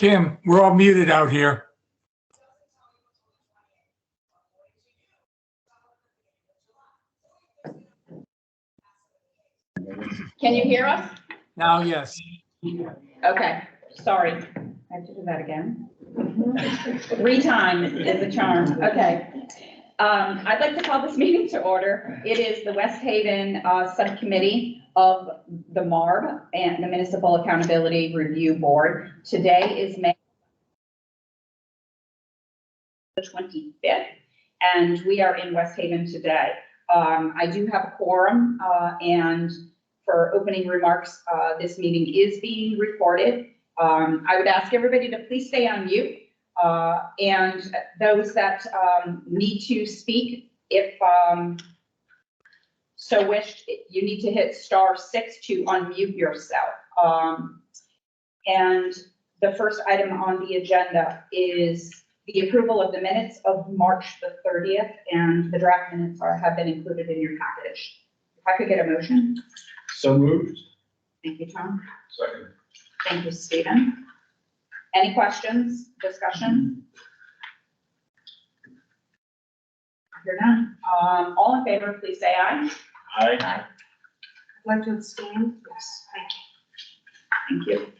Kim, we're all muted out here. Can you hear us? Now, yes. Okay, sorry. I have to do that again. Retime is a charm. Okay. I'd like to call this meeting to order. It is the West Haven Subcommittee of the MARB and the Municipal Accountability Review Board. Today is May the 25th, and we are in West Haven today. I do have a quorum, and for opening remarks, this meeting is being recorded. I would ask everybody to please stay on mute. And those that need to speak, if so wished, you need to hit *6 to unmute yourself. And the first item on the agenda is the approval of the minutes of March the 30th, and the draft minutes have been included in your package. If I could get a motion. So moved. Thank you, Tom. Second. Thank you, Stephen. Any questions, discussion? I hear none. All in favor, please say aye. Aye. Aye. I'd like to abstain. Yes, thank you. Thank you.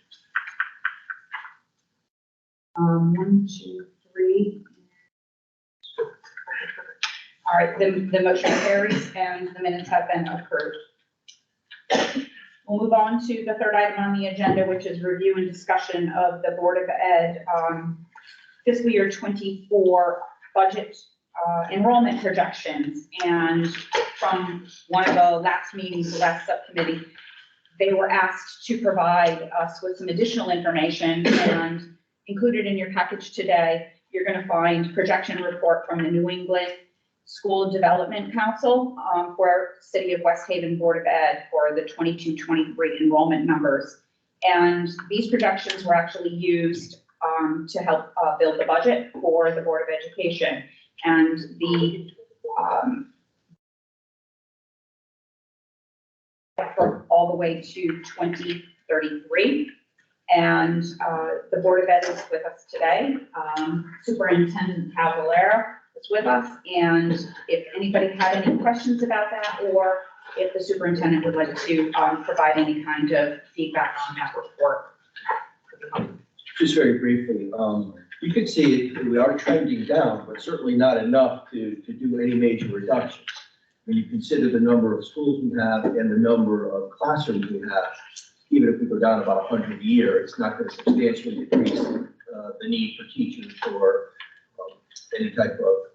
1, 2, 3. All right, the motion carries and the minutes have been approved. We'll move on to the third item on the agenda, which is review and discussion of the Board of Ed fiscal year 24 budget enrollment projections. And from one of the last meetings, the last subcommittee, they were asked to provide us with some additional information, and included in your package today, you're going to find projection report from the New England School Development Council for City of West Haven Board of Ed for the 22-23 enrollment numbers. And these projections were actually used to help build the budget for the Board of Education. And the all the way to 2033. And the Board of Ed is with us today. Superintendent Cavalera is with us. And if anybody had any questions about that, or if the superintendent would like to provide any kind of feedback on that report. Just very briefly, you could see it, we are trending down, but certainly not enough to do any major reductions. When you consider the number of schools we have and the number of classrooms we have, even if we go down about 100 a year, it's not going to substantially decrease the need for teachers or any type of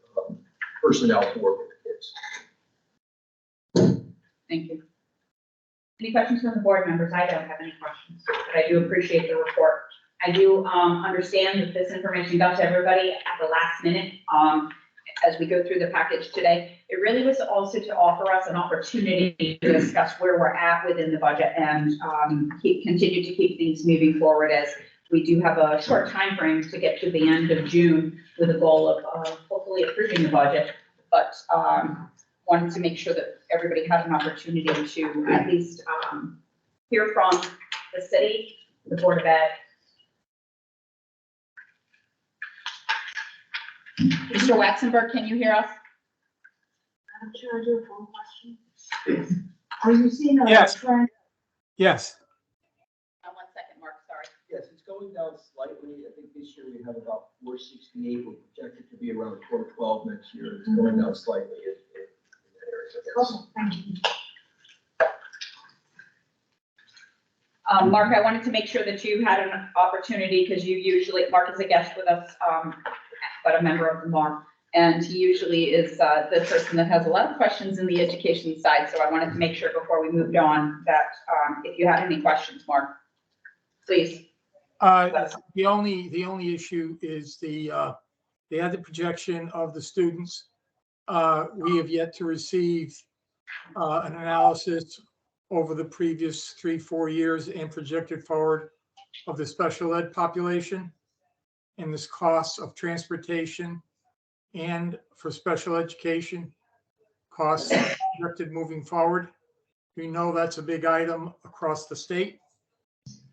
personnel to work with the kids. Thank you. Any questions from the board members? I don't have any questions, but I do appreciate the report. I do understand that this information got to everybody at the last minute as we go through the package today. It really was also to offer us an opportunity to discuss where we're at within the budget and continue to keep things moving forward, as we do have a short time frame to get to the end of June with a goal of hopefully approving the budget. But wanted to make sure that everybody had an opportunity to at least hear from the city, the Board of Ed. Mr. Waxenberg, can you hear us? Madam Chair, I do have one question. Are you seeing a Yes. trend? Yes. 1 second, Mark, sorry. Yes, it's going down slightly. I think this year we have about 468. We're projected to be around 412 next year. It's going down slightly in that area. Okay, thank you. Mark, I wanted to make sure that you had an opportunity, because you usually, Mark is a guest with us, but a member of the MARB, and he usually is the person that has a lot of questions in the education side. So I wanted to make sure before we moved on that if you had any questions, Mark, please. The only issue is they had the projection of the students. We have yet to receive an analysis over the previous 3-4 years and projected forward of the special ed population and this cost of transportation and for special education costs projected moving forward. We know that's a big item across the state.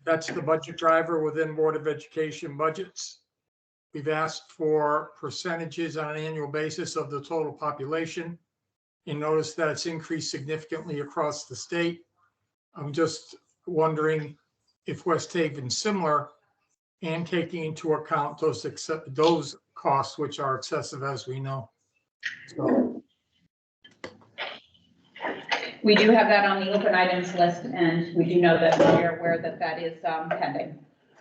That's the budget driver within Board of Education budgets. We've asked for percentages on an annual basis of the total population. You notice that it's increased significantly across the state. I'm just wondering if West Haven's similar and taking into account those costs, which are excessive, as we know. So, We do have that on the open items list, and we do know that we are aware that that is pending.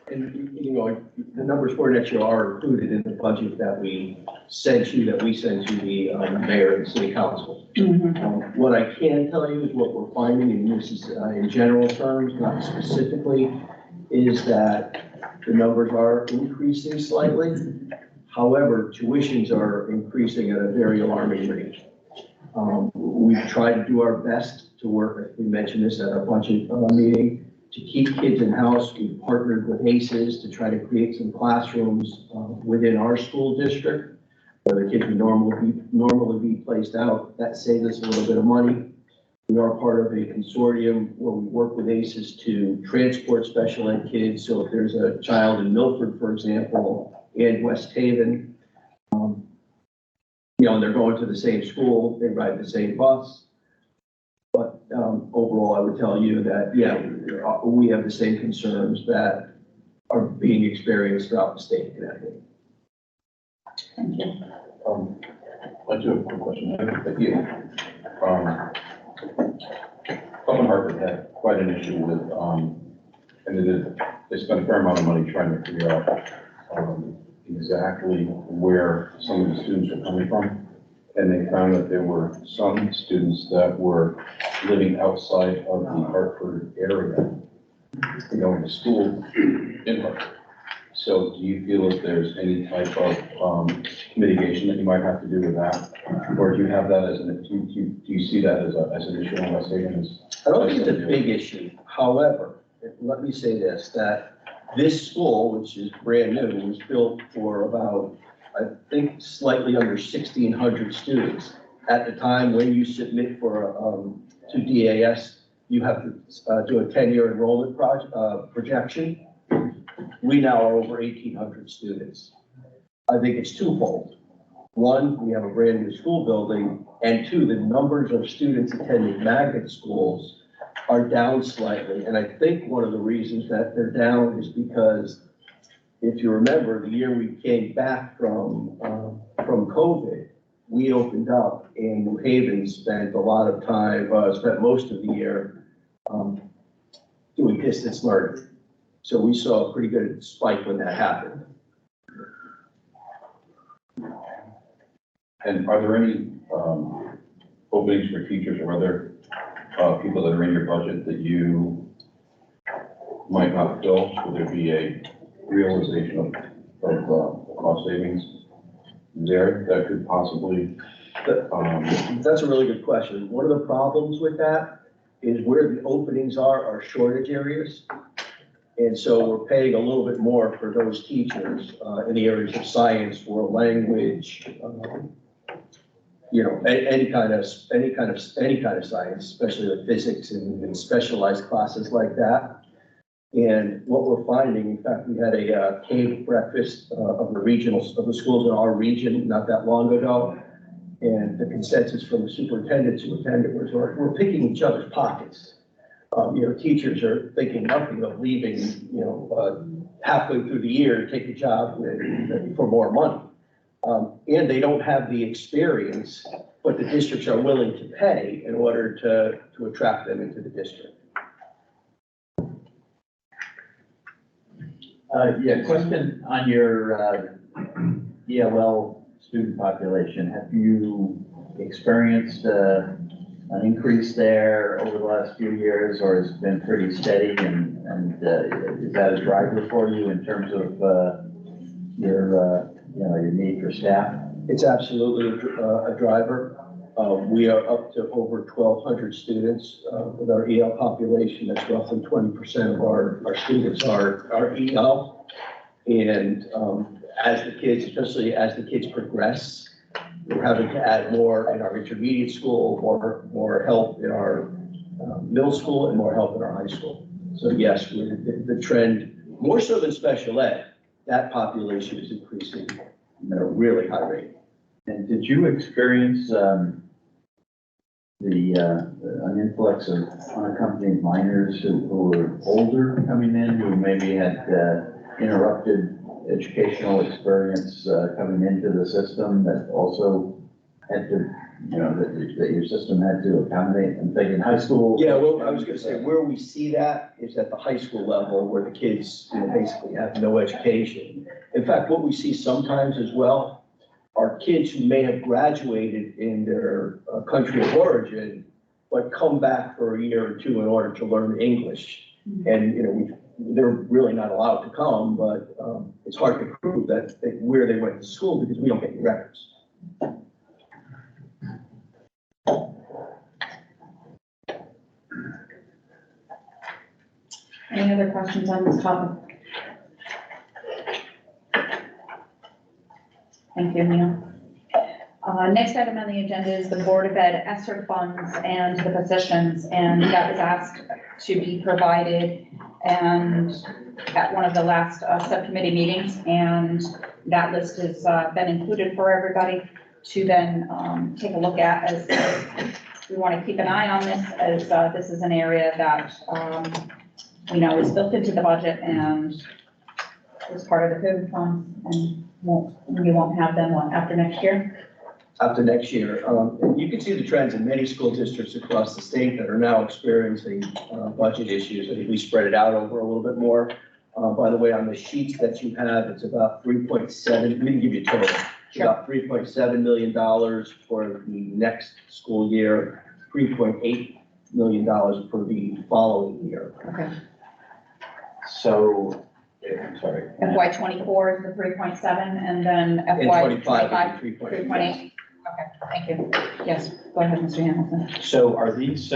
And, you know, the numbers for next year are included in the budget that we sent to the mayor and city council. What I can tell you is what we're finding, and this is in general terms, not specifically, is that the numbers are increasing slightly. However, tuitions are increasing at a very alarming rate. We've tried to do our best to work, we mentioned this at our budget meeting, to keep kids in-house. We've partnered with ACES to try to create some classrooms within our school district where the kids would normally be placed out. That saves us a little bit of money. We are part of a consortium where we work with ACES to transport special ed kids. So if there's a child in Milford, for example, and West Haven, you know, and they're going to the same school, they ride the same bus. But overall, I would tell you that, yeah, we have the same concerns that are being experienced throughout the state of Connecticut. Thank you. I do have a quick question. Thank you. Up in Hartford had quite an issue with, and they spent a fair amount of money trying to figure out exactly where some of the students were coming from. And they found that there were some students that were living outside of the Hartford area, going to school in Hartford. So do you feel that there's any type of mitigation that you might have to do with that? Or do you have that as do you see that as an issue on West Haven? I don't think it's a big issue. However, let me say this, that this school, which is brand new, was built for about, I think, slightly under 1,600 students. At the time when you submit for to DAS, you have to do a 10-year enrollment projection. We now are over 1,800 students. I think it's twofold. One, we have a brand new school building, and two, the numbers of students attending magnet schools are down slightly. And I think one of the reasons that they're down is because, if you remember, the year we came back from COVID, we opened up, and New Haven spent a lot of time, spent most of the year doing distance learning. So we saw a pretty good spike when that happened. And are there any openings for teachers or other people that are in your budget that you might not fill? Would there be a realization of cost savings there that could possibly? That's a really good question. One of the problems with that is where the openings are shortage areas. And so we're paying a little bit more for those teachers in the areas of science, world language, you know, any kind of science, especially the physics and specialized classes like that. And what we're finding, in fact, we had a cave breakfast of the schools in our region not that long ago. And the consensus from the superintendent was we're picking each other's pockets. You know, teachers are thinking nothing of leaving, you know, halfway through the year to take a job for more money. And they don't have the experience, but the districts are willing to pay in order to attract them into the district. Yeah, question on your ELL student population. Have you experienced an increase there over the last few years, or has it been pretty steady? And is that a driver for you in terms of your need for staff? It's absolutely a driver. We are up to over 1,200 students with our EL population. That's roughly 20% of our students are EL. And as the kids, especially as the kids progress, we're having to add more in our intermediate school, more help in our middle school, and more help in our high school. So yes, the trend, more so than special ed, that population is increasing at a really high rate. And did you experience, an influx of unaccompanied minors who were older coming in, who maybe had, interrupted educational experience, coming into the system that also had to, that your system had to accommodate? I'm thinking high school. Yeah, well, I was gonna say, where we see that is at the high school level, where the kids, basically have no education. In fact, what we see sometimes as well are kids who may have graduated in their country of origin, but come back for a year or two in order to learn English. And, they're really not allowed to come, but it's hard to prove that where they went to school because we don't get any records. Any other questions on this topic? Thank you, Neil. Next item on the agenda is the Board of Ed ESSER funds and the positions, and that was asked to be provided and at one of the last subcommittee meetings, and that list has been included for everybody to then take a look at, as we want to keep an eye on this, as this is an area that is built into the budget and is part of the COVID funds, and we won't have them after next year. After next year, you can see the trends in many school districts across the state that are now experiencing budget issues. I think we spread it out over a little bit more. By the way, on the sheets that you have, it's about 3.7, we didn't give you a total. It's about $3.7 million for the next school year, $3.8 million for the following year. Okay. So, I'm sorry. FY '24 is the 3.7, and then In FY 25, '25, 3.8. 3.8. Okay, thank you. Yes, go ahead, Mr. Hamilton. So are these,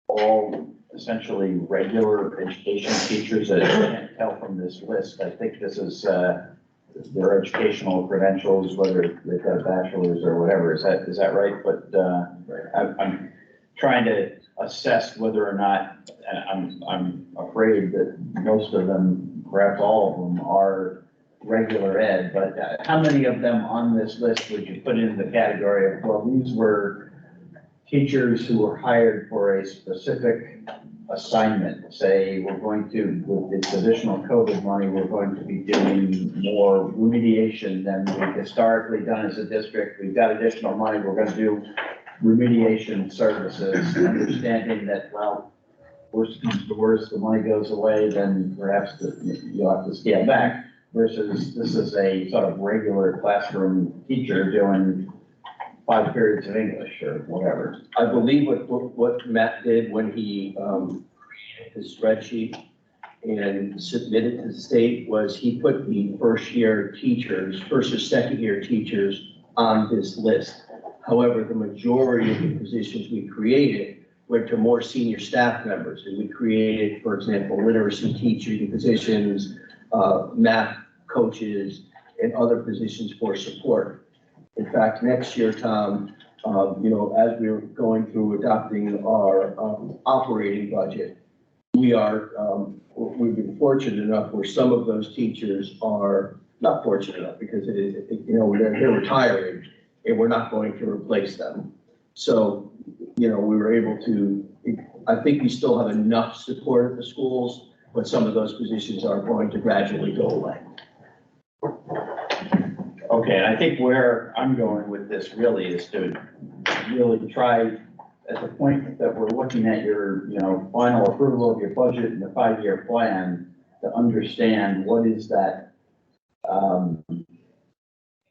all essentially regular education teachers? I can't tell from this list. I think this is, their educational credentials, whether they've got a bachelor's or whatever. Is that right? But, I'm trying to assess whether or not, and I'm afraid that most of them, perhaps all of them, are regular ed, but how many of them on this list would you put in the category of, well, these were teachers who were hired for a specific assignment? Say, we're going to, with this additional COVID money, we're going to be doing more remediation than we've historically done as a district. We've got additional money, we're going to do remediation services, understanding that, well, worst comes to worst, the money goes away, then perhaps you'll have to scale back, versus this is a sort of regular classroom teacher doing 5 periods of English or whatever. I believe what Matt did when he created his spreadsheet and submitted to the state was he put the first or second year teachers on this list. However, the majority of the positions we created went to more senior staff members, and we created, for example, literacy teaching positions, math coaches, and other positions for support. In fact, next year, Tom, as we were going through adopting our operating budget, we've been fortunate enough where some of those teachers are not fortunate enough because they're retiring and we're not going to replace them. So, we were able to, I think we still have enough support at the schools, but some of those positions are going to gradually go away. Okay, and I think where I'm going with this really is to really try, at the point that we're looking at your, final approval of your budget and the 5-year plan, to understand what is that,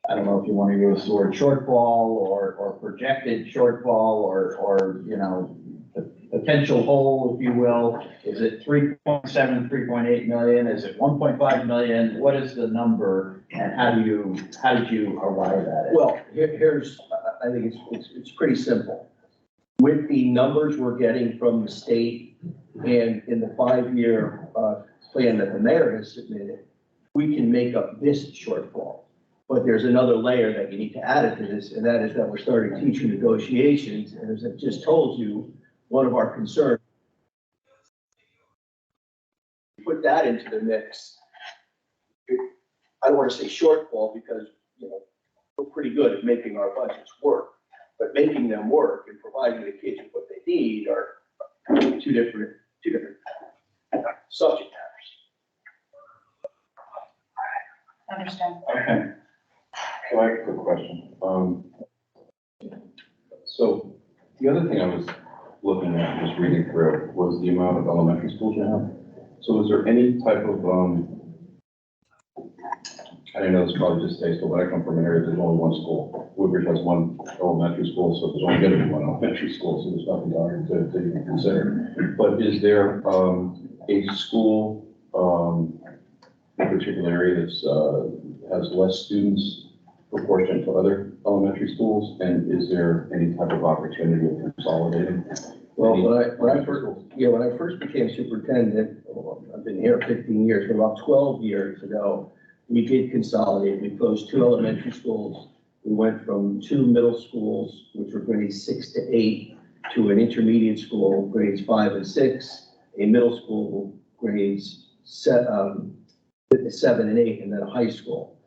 I don't know if you want to use the word shortfall or projected shortfall or the potential hole, if you will. Is it 3.7, 3.8 million? Is it 1.5 million? What is the number, and how did you arrive at it? Well, I think it's pretty simple. With the numbers we're getting from the state and in the 5-year plan that the mayor has submitted, we can make up this shortfall. But there's another layer that you need to add it to this, and that is that we're starting teacher negotiations. And as I just told you, one of our concerns put that into the mix, I don't want to say shortfall because, you know, we're pretty good at making our budgets work, but making them work and providing the kids with what they need are two different subject matters. Understand. Okay. So I have a quick question. So the other thing I was looking at, just reading through, was the amount of elementary schools you have. So is there any type of, I don't know, it's probably just tasteful, but I come from an area, there's only one school. Woodbridge has one elementary school, so there's only going to be one elementary school, so there's nothing down here to even consider. But is there a school in a particular area that's has less students proportionate to other elementary schools? And is there any type of opportunity of consolidating? Well, when I first became superintendent, I've been here 15 years, but about 12 years ago, we did consolidate. We closed 2 elementary schools. We went from 2 middle schools, which were grades 6 to 8, to an intermediate school, grades 5 and 6, a middle school, grades 7 and 8, and then a high school.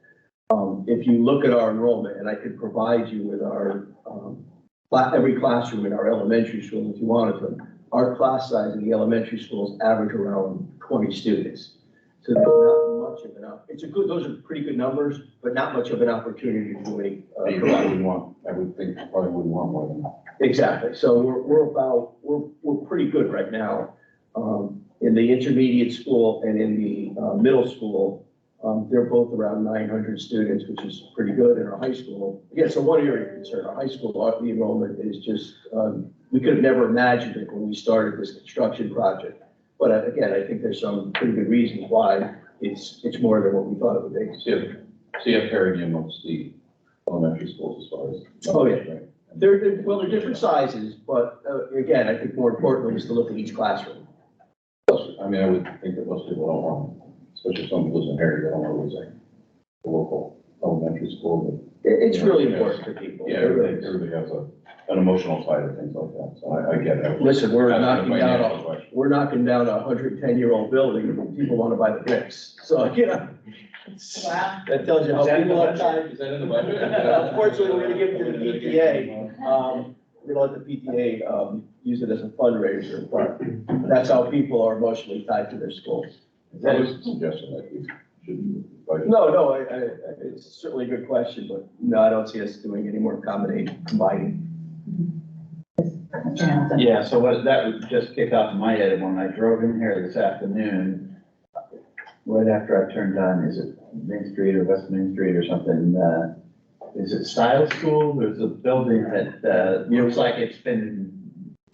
If you look at our enrollment, and I could provide you with our every classroom in our elementary school if you wanted to, our class size in the elementary schools average around 20 students. So there's not much of enough. Those are pretty good numbers, but not much of an opportunity to do any. You probably wouldn't want, I would think, you probably wouldn't want more than that. Exactly. So we're pretty good right now. In the intermediate school and in the middle school, they're both around 900 students, which is pretty good. In our high school, again, so one area of concern, our high school, the enrollment is just, we could have never imagined it when we started this construction project. But again, I think there's some pretty good reasons why it's more than what we thought it would be. So you have parity amongst the elementary schools as far as. Oh, yeah. They're different sizes, but again, I think more importantly is to look at each classroom. I mean, I would think that most people don't want, especially if someone lives in Harry, they don't want to lose a local elementary school. It's really important for people. Yeah, everybody has an emotional side of things like that, so I get it. Listen, we're That's knocking my down financial question. we're knocking down a 110-year-old building, and people want to buy the bricks. So, you know, Wow. that tells you how people are tired. Is that in the budget? Unfortunately, we're gonna give it to the PTA. We're gonna let the PTA, use it as a fundraiser, but that's how people are emotionally tied to their schools. That was a suggestion that we should budget. No, it's certainly a good question, but no, I don't see us doing any more combining. Yeah, so that would just kick off in my head when I drove in here this afternoon, right after I turned on, is it Main Street or West Main Street or something? Is it Style School? There's a building that looks like it's been,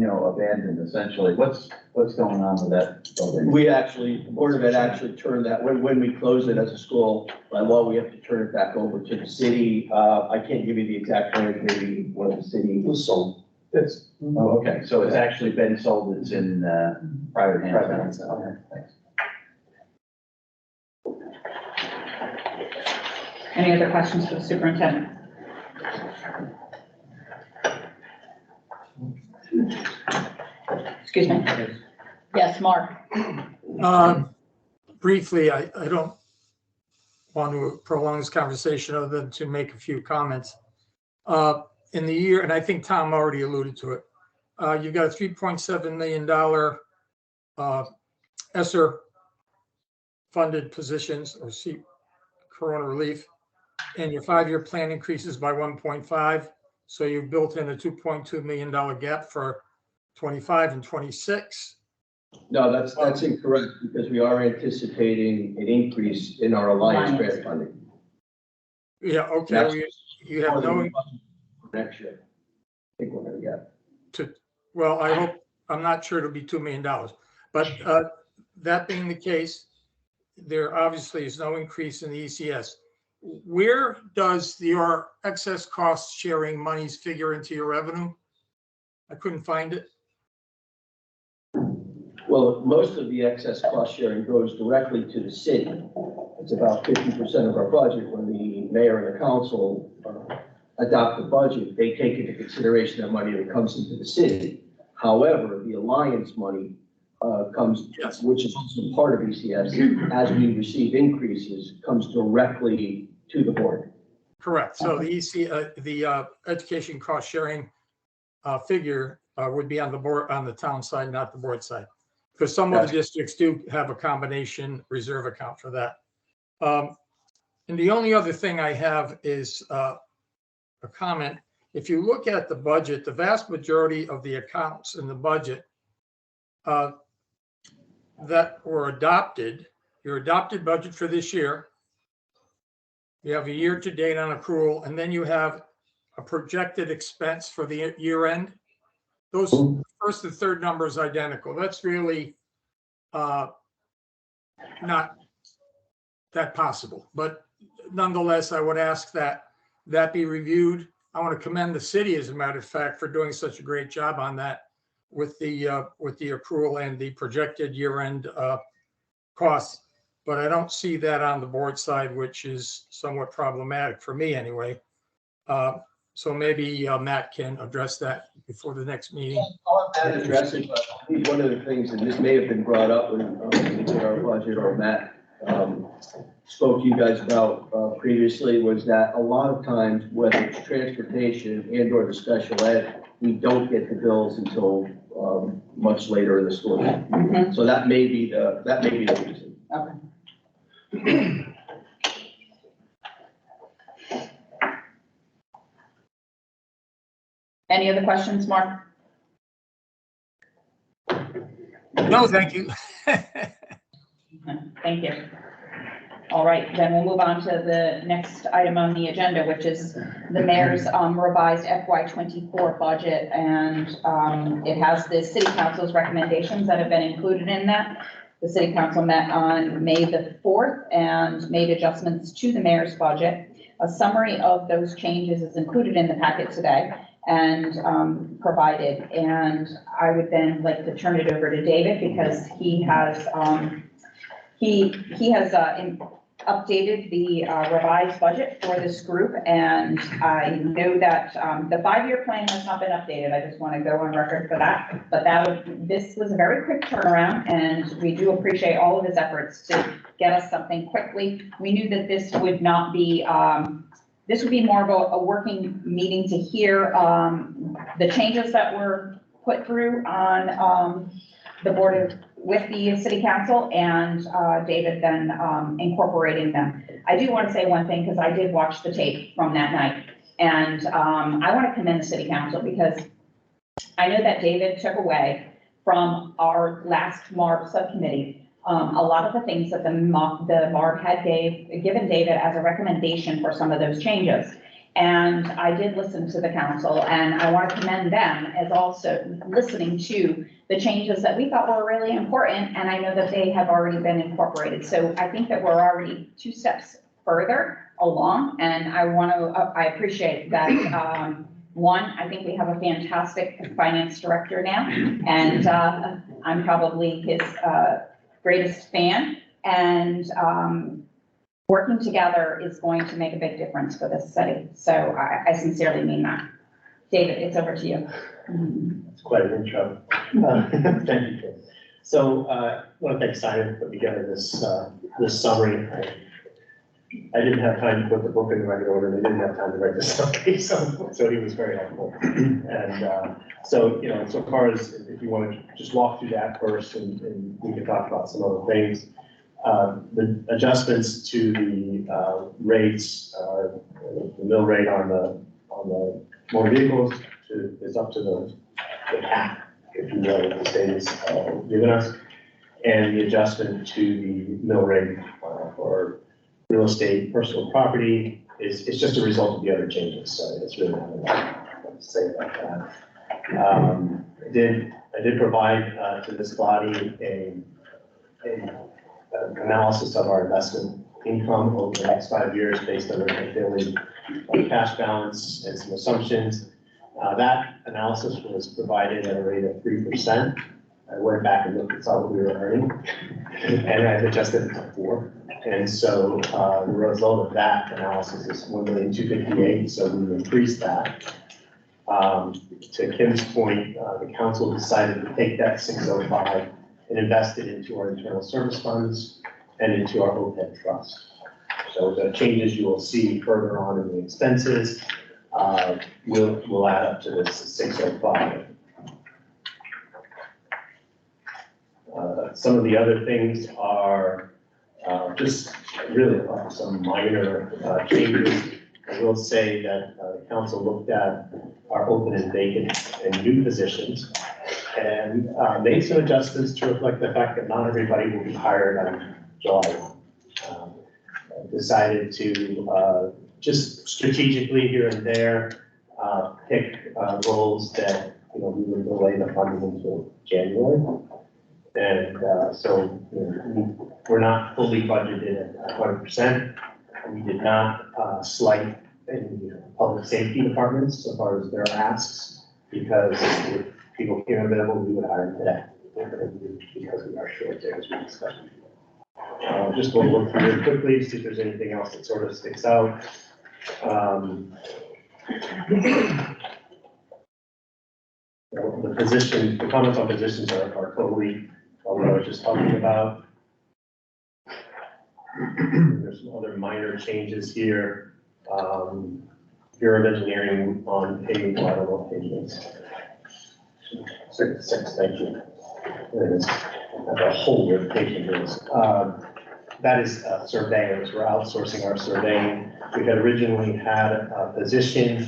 abandoned essentially. What's going on with that building? We actually, the Board of Ed actually turned that, when we close it as a school, by law, we have to turn it back over to the city. I can't give you the exact range, maybe one of the city was sold. Oh, okay, so it's actually been sold, it's in private hands. Okay, thanks. Any other questions for the superintendent? Excuse me. Yes, Mark. Briefly, I don't want to prolong this conversation other than to make a few comments. In the year, and I think Tom already alluded to it, you've got a $3.7 million ESSER funded positions or seat corona relief, and your 5-year plan increases by 1.5. So you've built in a $2.2 million gap for 25 and 26. No, that's incorrect, because we are anticipating an increase in our Alliance grant funding. Yeah, okay. You have no, Next year. I think we're gonna get. well, I hope, I'm not sure it'll be $2 million, but that being the case, there obviously is no increase in the ECS. Where does your excess cost sharing monies figure into your revenue? I couldn't find it. Well, most of the excess cost sharing goes directly to the city. It's about 50% of our budget. When the mayor and the council adopt the budget, they take into consideration that money that comes into the city. However, the Alliance money comes, Yes. which is also part of ECS, as we receive increases, comes directly to the board. Correct. So the education cost sharing figure would be on the board, on the town side, not the board side. Because some of the districts do have a combination reserve account for that. And the only other thing I have is a comment. If you look at the budget, the vast majority of the accounts in the budget that were adopted, your adopted budget for this year, you have a year to date on accrual, and then you have a projected expense for the year end. Those first and third numbers identical. That's really not that possible, but nonetheless, I would ask that that be reviewed. I want to commend the city, as a matter of fact, for doing such a great job on that with the accrual and the projected year-end costs. But I don't see that on the board side, which is somewhat problematic for me anyway. So maybe Matt can address that before the next meeting. I'll have Matt address it, but I think one of the things, and this may have been brought up when we did our budget, or Matt spoke to you guys about previously, was that a lot of times, whether it's transportation and or the special ed, we don't get the bills until much later in the school year. Mhm. So that may be the reason. Okay. Any other questions, Mark? No, thank you. Thank you. All right, then we'll move on to the next item on the agenda, which is the mayor's revised FY24 budget. And it has the city council's recommendations that have been included in that. The city council met on May the 4th and made adjustments to the mayor's budget. A summary of those changes is included in the packet today and provided. And I would then like to turn it over to David, because he has updated the revised budget for this group. And I know that the 5-year plan has not been updated. I just want to go on record for that. But this was a very quick turnaround, and we do appreciate all of his efforts to get us something quickly. We knew that this would not be, this would be more of a working meeting to hear the changes that were put through on the board with the city council, and David then incorporating them. I do want to say one thing, because I did watch the tape from that night, and I want to commend the city council, because I know that David took away from our last MARB subcommittee a lot of the things that the MARB had given David as a recommendation for some of those changes. And I did listen to the council, and I want to commend them as also listening to the changes that we thought were really important. And I know that they have already been incorporated. So I think that we're already 2 steps further along. And I appreciate that. One, I think we have a fantastic finance director now, and I'm probably his greatest fan. And working together is going to make a big difference for this city. So I sincerely mean that. David, it's over to you. It's quite an intro. Thank you, Kim. So I want to thank Simon for putting together this summary. I didn't have time to put the book in the right order. They didn't have time to write this summary, so he was very helpful. And so, so far as if you want to just walk through that first, and we can talk about some other things. The adjustments to the rates, the mill rate on the motor vehicles is up to the cap, if you will, that the state has given us. And the adjustment to the mill rate for real estate, personal property is just a result of the other changes. So it's really not enough to say about that. I did provide to this body an analysis of our investment income over the next 5 years based on our daily cash balance and some assumptions. That analysis was provided at a rate of 3%. I went back and looked and saw what we were earning, and I adjusted it to 4%. And so the result of that analysis is 1,258,000. So we increased that. To Kim's point, the council decided to take that 605 and invested into our internal service funds and into our OPEB trust. So the changes you will see further on in the expenses will add up to this 605. Some of the other things are just really some minor changes. I will say that the council looked at our open and vacant and new positions and made some adjustments to reflect the fact that not everybody will be hired on July 1. Decided to just strategically here and there pick roles that, we would delay the funding until January. And so we're not fully budgeted at 100%. We did not slight any public safety departments as far as their asks, because if people came available, we would hire them today, because we are short there, as we discussed. Just going to look through it quickly, see if there's anything else that sort of sticks out. The comments on positions are totally what I was just talking about. There's some other minor changes here. Bureau of Engineering on page, I don't know what page it is. 6, thank you. There it is. A whole verification of this. That is surveyors. We're outsourcing our surveying. We had originally had a position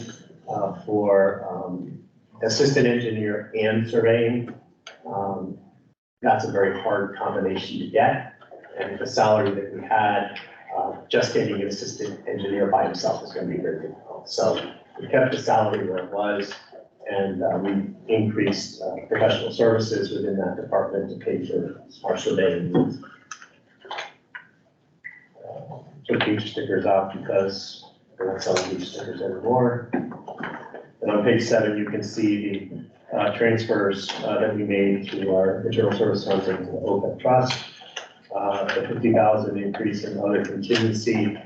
for assistant engineer and surveying. That's a very hard combination to get. And the salary that we had, just getting an assistant engineer by himself is going to be very difficult. So we kept the salary where it was, and we increased professional services within that department to pay for our surveying needs. Took beach stickers out because we're not selling beach stickers anymore. And on page 7, you can see the transfers that we made to our internal service funds and the OPEB trust. The 50,000 increase in other contingency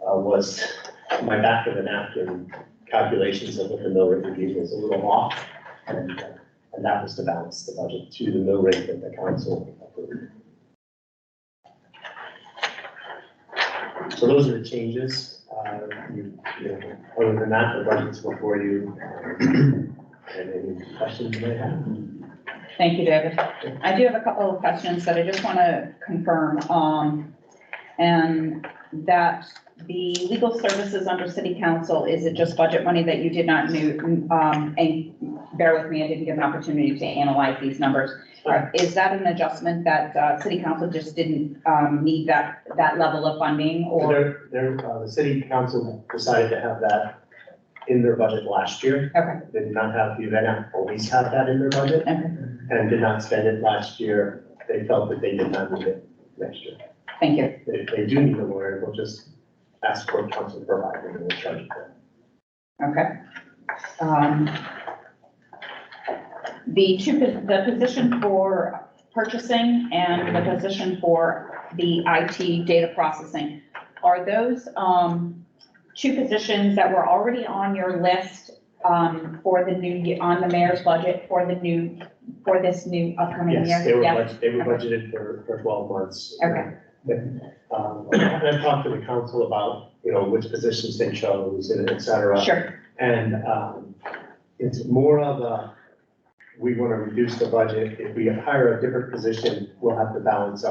was my back of the napkin calculations of what the mill rate would be was a little off, and that was to balance the budget to the mill rate that the council approved. So those are the changes. Other than that, the budget's before you. And any questions you may have? Thank you, David. I do have a couple of questions that I just want to confirm, and that the legal services under city council, is it just budget money that you did not know, and bear with me, I didn't get an opportunity to analyze these numbers. Is that an adjustment that city council just didn't need that level of funding, or? The city council decided to have that in their budget last year. Okay. They did not have, you not always have that in their budget, Okay. and did not spend it last year. They felt that they did not need it next year. Thank you. If they do need a lawyer, they'll just ask for council to provide them and we'll charge it them. Okay. The position for purchasing and the position for the IT data processing, are those two positions that were already on your list for the new, on the mayor's budget for this new upcoming year? Yes, they were, Yeah. they were budgeted for 12 months. Okay. I've talked to the council about, which positions they chose, and et cetera. Sure. And it's more of a, we want to reduce the budget. If we hire a different position, we'll have to balance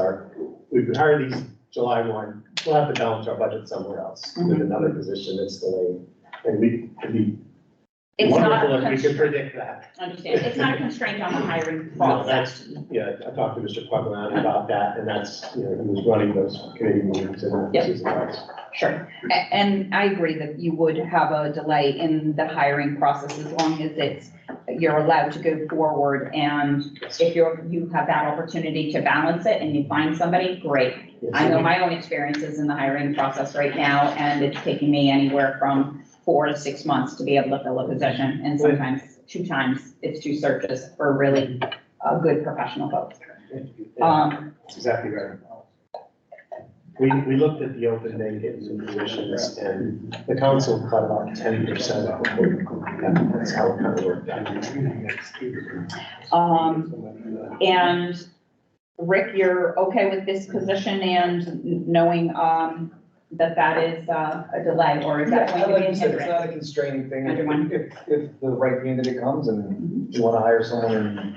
we hire these July 1, we'll have to balance our budget somewhere else with another position that's delayed. And it'd be It's not wonderful a if we could predict that. understand. It's not a constraint on the hiring No, process. I talked to Mr. Quaglan about that, and that's, he was running those committee meetings and Yep. his advice. Sure. And I agree that you would have a delay in the hiring process as long as you're allowed to go forward. And if you have that opportunity to balance it and you find somebody, great. I know my own experiences in the hiring process right now, and it's taking me anywhere from 4 to 6 months to be able to fill a position. And sometimes 2 times it's 2 searches for really good professional folks. That's exactly right. We looked at the open vacant positions, and the council cut about 10% of what that's how it kind of worked out. And Rick, you're okay with this position and knowing, that is a delay, or is that Yeah, going to like be a you said, it's hindrance? not a constraining thing. Everyone. If the right candidate comes and you want to hire someone in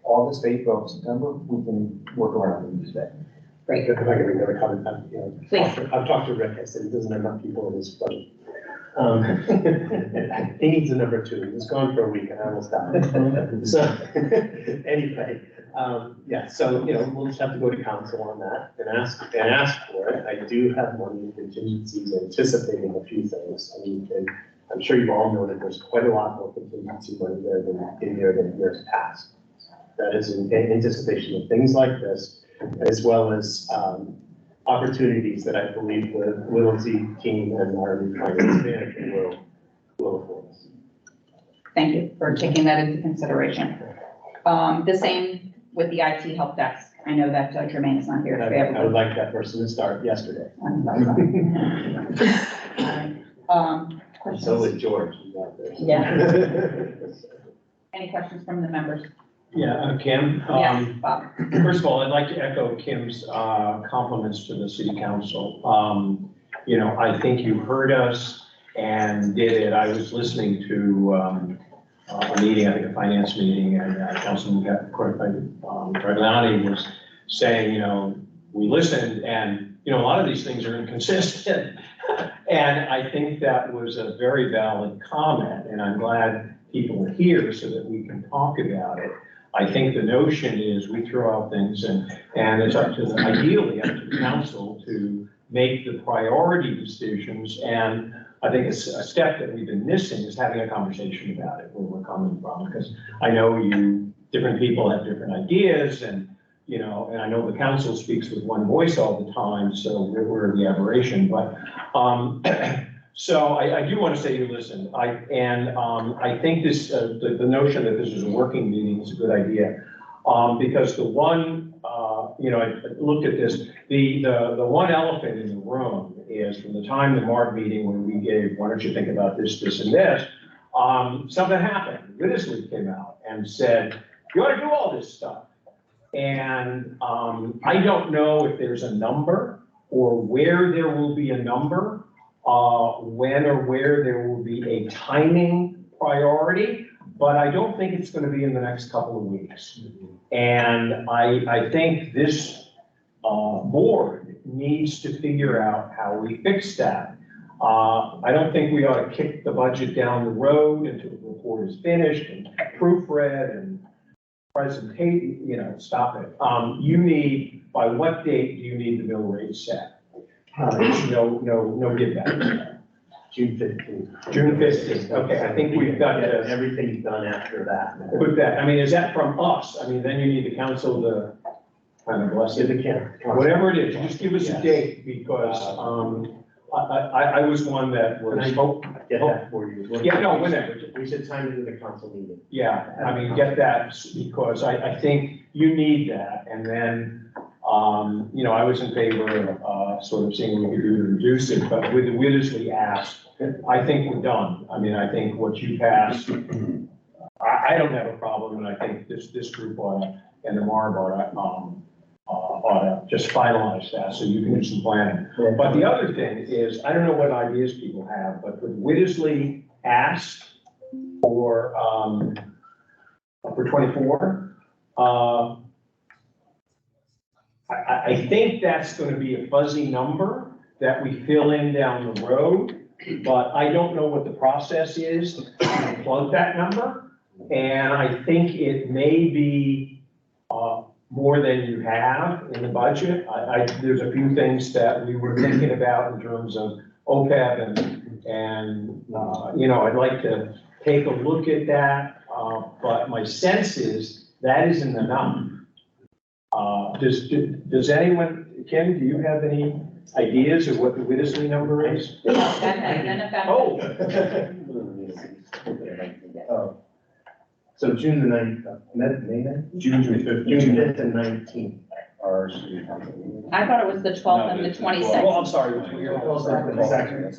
August, April, September, we can work around it. Great, If I can make another comment, please. I've talked to Rick, I said, he doesn't have enough people in his budget. He needs a number two, he's gone for a week and I almost died. So, anyway, yeah, so, we'll just have to go to council on that and ask for it. I do have money in contingencies anticipating a few things. I mean, and I'm sure you all know that there's quite a lot more contingency money there in years past. That is in anticipation of things like this, as well as, opportunities that I believe the Whittlesey team and our new finance manager will afford us. Thank you for taking that into consideration. The same with the IT help desk. I know that Jermaine is not here to be able I would like that person to start yesterday. So Questions? would George. He's out there. Yeah. Any questions from the members? Yeah, Kim. Yes, Bob. First of all, I'd like to echo Kim's compliments to the city council. I think you heard us and did it. I was listening to a meeting, I think a finance meeting, and Councilman Dragliani was saying, we listened and, a lot of these things are inconsistent. And I think that was a very valid comment, and I'm glad people are here so that we can talk about it. I think the notion is we throw out things and it's ideally up to the council to make the priority decisions. And I think it's a step that we've been missing is having a conversation about it, where we're coming from, because I know different people have different ideas and, and I know the council speaks with one voice all the time, so we're the aberration, but, so I do want to say you listened. I think this, the notion that this is a working meeting is a good idea. Because the one, I looked at this, the one elephant in the room is from the time the MARB meeting when we gave, why don't you think about this, this, and this, something happened. Whittlesey came out and said, you ought to do all this stuff. And I don't know if there's a number or where there will be a number. When or where there will be a timing priority, but I don't think it's going to be in the next couple of weeks. And I think this board needs to figure out how we fix that. I don't think we ought to kick the budget down the road until the report is finished and proofread and presentation, stop it. You need, by what date do you need the mill rate set? No give back. June 15th. June 15th, okay, I think we've got to everything done after that. put that, is that from us? Then you need the council to kind of bless it. Whatever it is, just give us a date, because, I was one that was, Get that for you. Yeah, no, whenever. We should time it in the council meeting. yeah, get that, because I think you need that, and then, I was in favor of, sort of seeing what we could do to reduce it, but with the Whittlesey asked, I think we're done. I think what you passed, I don't have a problem, and I think this group and the MARB ought to just finalize that, so you can do some planning. But the other thing is, I don't know what ideas people have, but the Whittlesey asked for 24, I think that's going to be a fuzzy number that we fill in down the road, but I don't know what the process is to plug that number. And I think it may be more than you have in the budget. There's a few things that we were thinking about in terms of OPEB and I'd like to take a look at that, but my sense is that isn't enough. Does anyone, Kim, do you have any ideas of what the Whittlesey number is? That has none of that. Oh. So June the 9th, May then? June 5th. June 5th and 19th. our city council meeting. I thought it was the 12th and the No, the 12th. Well, 22nd. I'm sorry, which year? So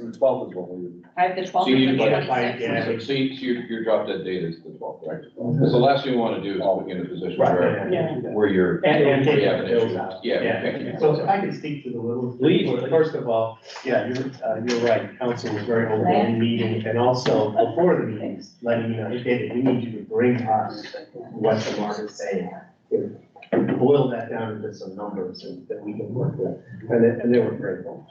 the 12th is what we would. I have the 12th So you and the need to- 26th. Yeah. So your drop dead date is the 12th, correct? Because the last thing we want to do is put you in a position Right, Yeah. where you're. And where you have an bills issue. out. Yeah. Yeah, so if I can speak to the little. Please. First of all, yeah, you're right, council was very open in meeting, and also before the meetings, letting you know, hey, David, we need you to bring us what the market is saying. Boil that down into some numbers that we can work with, and they were grateful.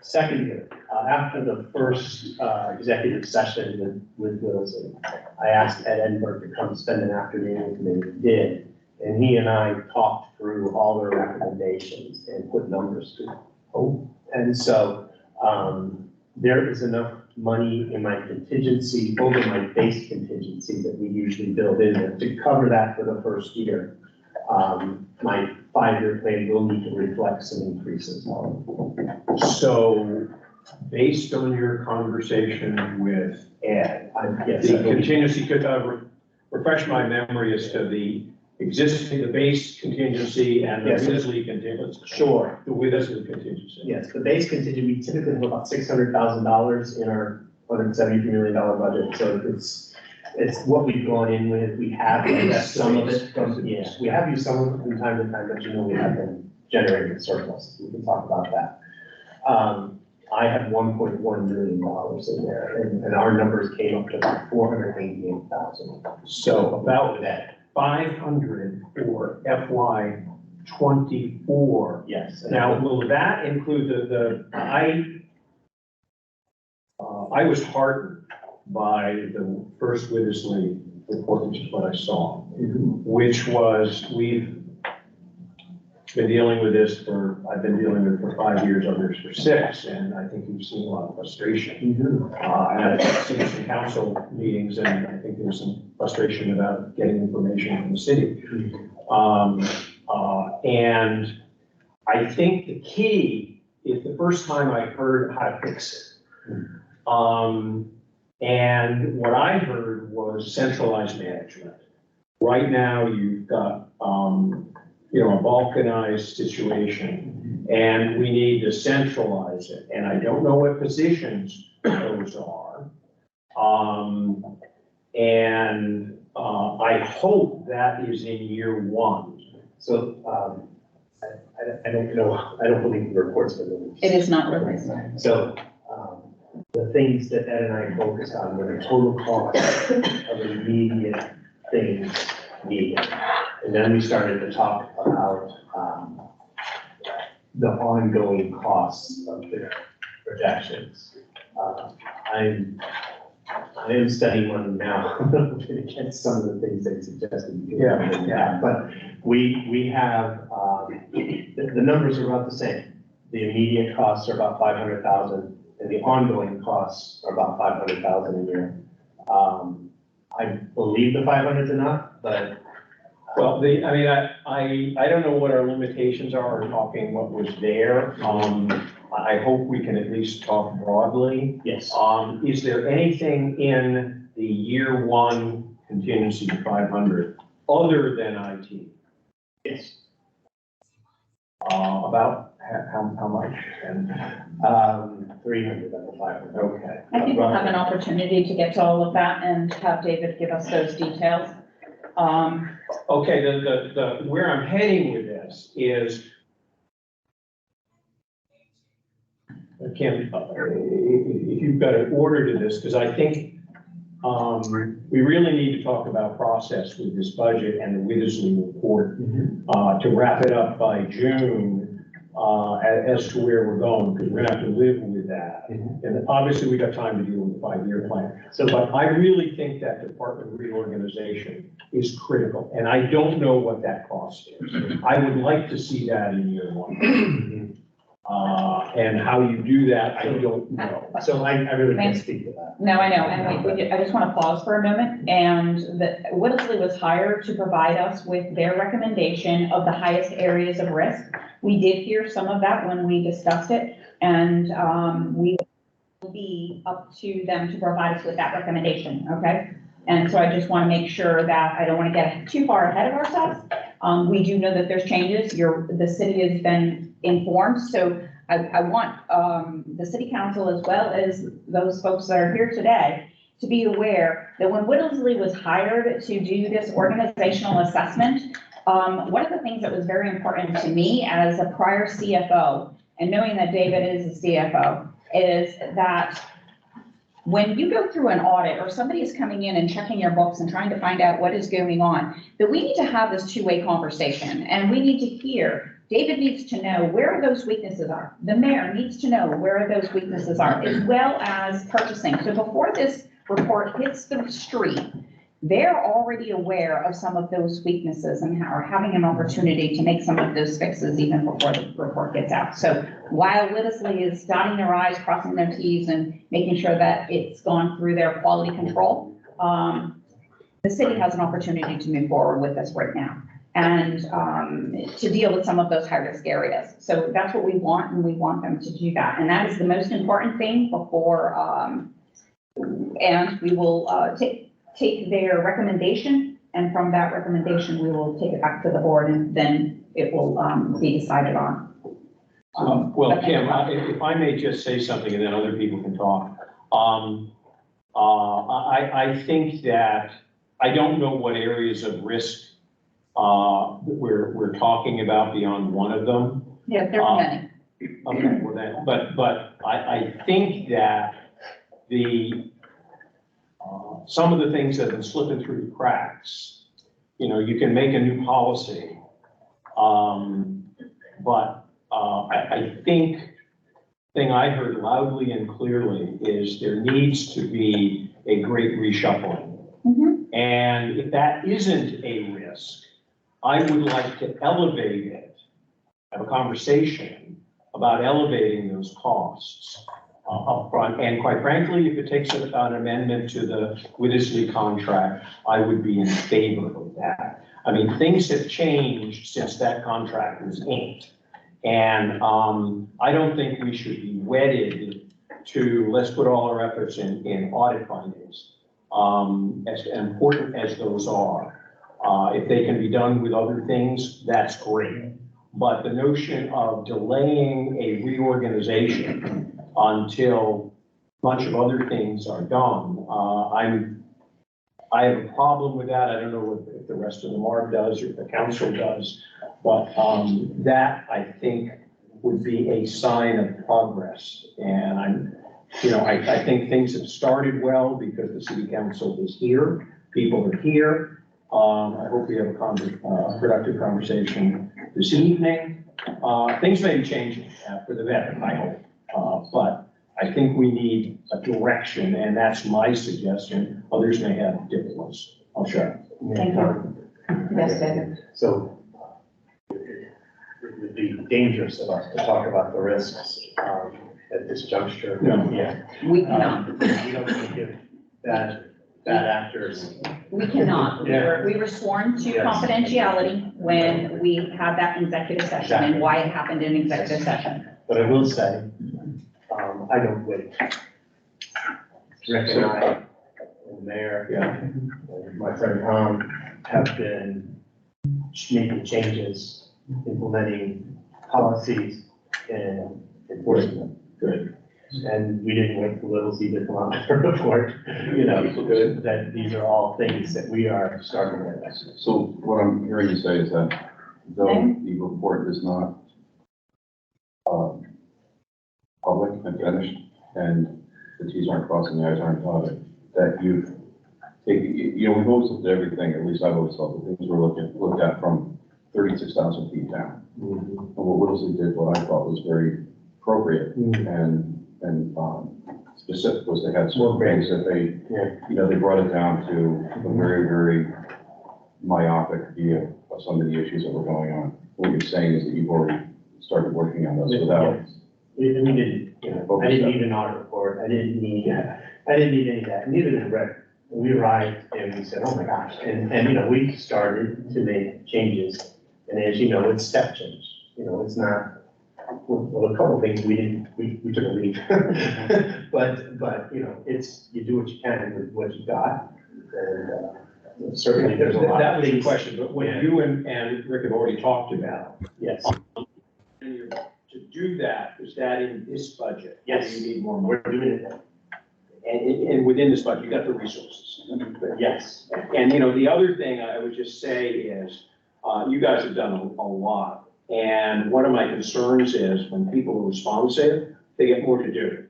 Second, after the first executive session with Wilson, I asked Ed Edinburgh to come spend an afternoon with me, he did. And he and I talked through all their recommendations and put numbers to it. Oh, and so, there is enough money in my contingency, over my base contingency that we usually build in there to cover that for the first year. My 5-year plan will need to reflect some increases. So, based on your conversation with Ed, Yes, the contingency could refresh my memory as to the base contingency and the Yes. Wisley contingency. Sure. The Wisley contingency. Yes, the base contingent, we typically have about $600,000 in our $173 million budget, so it's what we've gone in with, we have used some of it from, yeah, we have used some of it from time to time, but you know, we have been generating surplus, we can talk about that. I have $1.1 million in there, and our numbers came up to about $488,000. So about that, 500 for FY '24. yes. Now, will that include I was heartened by the first Wisley report, which is what I saw, which was, I've been dealing with it for 5 years, others for 6, and I think you've seen a lot of frustration. And I've seen some council meetings, and I think there's some frustration about getting information from the city. And I think the key is the first time I heard how to fix it. And what I heard was centralized management. Right now, you've got, a balkanized situation, and we need to centralize it. And I don't know what positions those are. I hope that is in year 1. So, I don't know, I don't believe the report's been released. It is not released. So, the things that Ed and I focused on were the total cost of immediate things needed. And then we started to talk about, the ongoing costs of the projections. I am studying one now against some of the things they suggested. Yeah. But we have, the numbers are about the same. The immediate costs are about 500,000, and the ongoing costs are about 500,000 a year. I believe the 500 is enough, but. Well, I don't know what our limitations are in talking what was there. I hope we can at least talk broadly. Yes. Is there anything in the year 1 contingency to 500 other than IT? Yes. About how much? And 300 out of 500. okay. I think we'll have an opportunity to get to all of that and have David give us those details. Okay, the where I'm heading with this is, Kim, if you've got an order to this, because I think we really need to talk about process with this budget and the Wisley report to wrap it up by June as to where we're going, because we're gonna have to live with that. And obviously, we got time to deal with the 5-year plan. So, but I really think that department reorganization is critical, and I don't know what that cost is. I would like to see that in year 1. And how you do that, I don't know. So I really can't speak to that. No, I know, and I just want to pause for a moment, and Wisley was hired to provide us with their recommendation of the highest areas of risk. We did hear some of that when we discussed it, and we will be up to them to provide us with that recommendation, okay? And so I just want to make sure that I don't want to get too far ahead of ourselves, We do know that there's changes. The city has been informed, so I want the city council as well as those folks that are here today to be aware that when Whittlesley was hired to do this organizational assessment, one of the things that was very important to me as a prior CFO, and knowing that David is a CFO, is that when you go through an audit or somebody is coming in and checking your books and trying to find out what is going on, that we need to have this two-way conversation, and we need to hear. David needs to know where those weaknesses are. The mayor needs to know where those weaknesses are, as well as purchasing. So before this report hits the street, they're already aware of some of those weaknesses and are having an opportunity to make some of those fixes even before the report gets out. So while Whittlesley is dotting their i's, crossing their t's, and making sure that it's gone through their quality control, the city has an opportunity to move forward with this right now and to deal with some of those high-risk areas. So that's what we want, and we want them to do that. And that is the most important thing before, and we will take their recommendation, and from that recommendation, we will take it back to the board, and then it will be decided on. Well, Kim, if I may just say something, and then other people can talk. I think that, I don't know what areas of risk we're talking about beyond one of them. Yeah, there are many. Okay, well then, but I think that some of the things that have been slipping through the cracks, you can make a new policy. But I think thing I heard loudly and clearly is there needs to be a great reshuffling. Mm-hmm. And if that isn't a risk, I would like to elevate it, have a conversation about elevating those costs upfront. And quite frankly, if it takes an amendment to the Whittlesley contract, I would be in favor of that. I mean, things have changed since that contract was inked. And I don't think we should be wedded to, let's put all our efforts in audit findings, as important as those are. If they can be done with other things, that's great. But the notion of delaying a reorganization until a bunch of other things are done, I have a problem with that. I don't know if the rest of the MARB does or if the council does, but that I think would be a sign of progress. And I think things have started well because the city council is here, people are here. I hope we have a productive conversation this evening. Things may be changing for the better, I hope. But I think we need a direction, and that's my suggestion. Others may have different ones. I'll share. Thank you. Yes, David. So it would be dangerous of us to talk about the risks at this juncture. No. Yeah. We cannot. We don't want to give bad actors. We cannot. Yeah. We were sworn to Yes. confidentiality when we had that executive session Exactly. and why it happened in executive session. But I will say, I don't wait. Rick and I, and the mayor, and my friend Tom have been making changes, implementing policies and enforcement. Good. And we didn't wait for Whittlesley to come out with a report, that these are all things that we are starting with. So what I'm hearing you say is that though the report is not public and finished, and the T's aren't crossed and the I's aren't dotted, that you've taken, we've always looked at everything, at least I've always felt that things were looked at from 36,000 feet down. Mm-hmm. And what Whittlesley did, what I thought was very appropriate and specific, was they had certain things that they brought it down to a very, very myopic view of some of the issues that were going on. What you're saying is that you've already started working on those without. We didn't, I didn't need an audit report, I didn't need any of that, neither did Rick. We arrived and we said, oh my gosh, and we started to make changes, and as you know, it's step change, it's not, well, a couple of things we took a lead. but it's, you do what you can with what you got, and Certainly, there's a lot. That of was the things- question, but what Yeah. you and Rick have already talked about, Yes, to do that, is that in this budget? Or Yes. do you need more money? we're doing it. And within this budget, you got the resources. Yes. And, you know, the other thing I would just say is, you guys have done a lot. And one of my concerns is when people are responsive, they get more to do.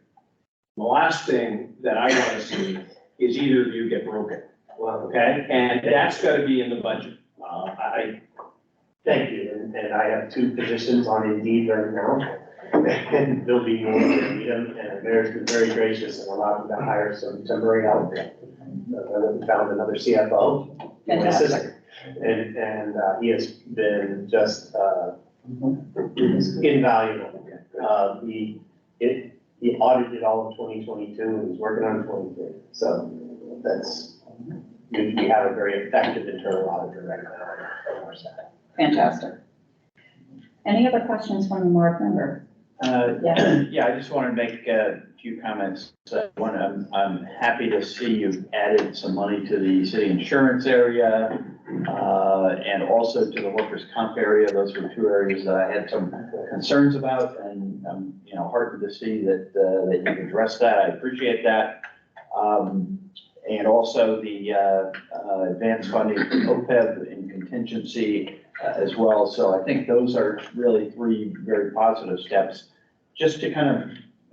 The last thing that I want to see is either of you get broken, Well, okay? And that's got to be in the budget. thank you, and I have 2 positions on Indeed right now. And there'll be more when we need them, and the mayor's been very gracious and allowed me to hire some temporary help. We found another CFO, my Fantastic. assistant, and he has been just invaluable. He audited all of 2022 and he's working on 23, so we have a very effective internal auditor right now on our staff. Fantastic. Any other questions from the MARB member? Yeah. Yeah, I just wanted to make a few comments. One, I'm happy to see you've added some money to the city insurance area, and also to the workers' comp area. Those were 2 areas that I had some concerns about, and I'm, heartened to see that you've addressed that. I appreciate that. And also the advanced funding for OPEB and contingency as well. So I think those are really 3 very positive steps. Just to kind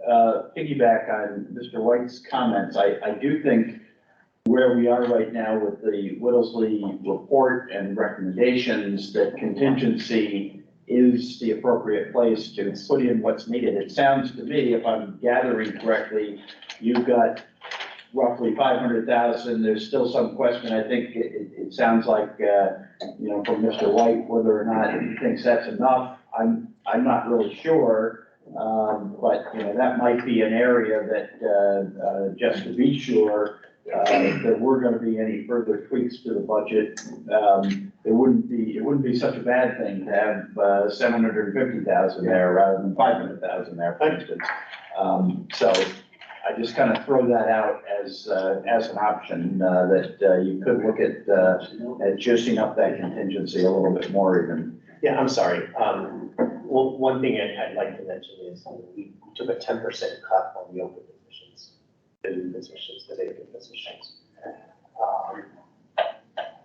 of piggyback on Mr. White's comments, I do think where we are right now with the Whittlesley report and recommendations, that contingency is the appropriate place to put in what's needed. It sounds to me, if I'm gathering correctly, you've got roughly 500,000. There's still some question. I think it sounds like, from Mr. White, whether or not he thinks that's enough. I'm not really sure. But, that might be an area that, just to be sure, if there were going to be any further tweaks to the budget, it wouldn't be such a bad thing to have 750,000 there rather than 500,000 there, for instance. So I just kind of throw that out as an option, that you could look at juicing up that contingency a little bit more even. Yeah, I'm sorry. Well, one thing I'd like to mention is we took a 10% cut on the open positions, the new positions, the vacant positions.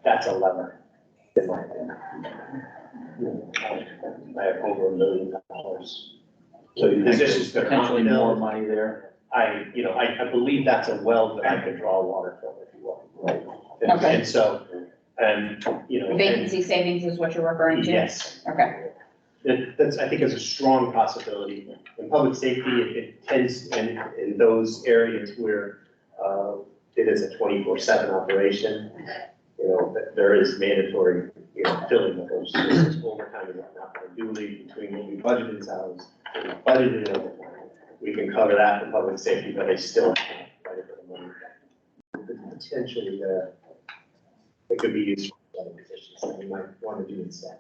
That's a lever, in my opinion. I have over $1 million. So you think Positions there's that are potentially not more filled. money there? I believe that's a well that I could draw water from, if you will. Right. Okay. And so, and. Vacancy savings is what you're referring to? Yes. Okay. That's, I think, is a strong possibility. In public safety, it tends, in those areas where it is a 24/7 operation, there is mandatory, filling of those positions, overtime and whatnot. I do believe between what we budgeted in salaries, budgeted in overtime, we can cover that for public safety, but they still have to fight for the money. Potentially, it could be used for other positions that we might want to do instead.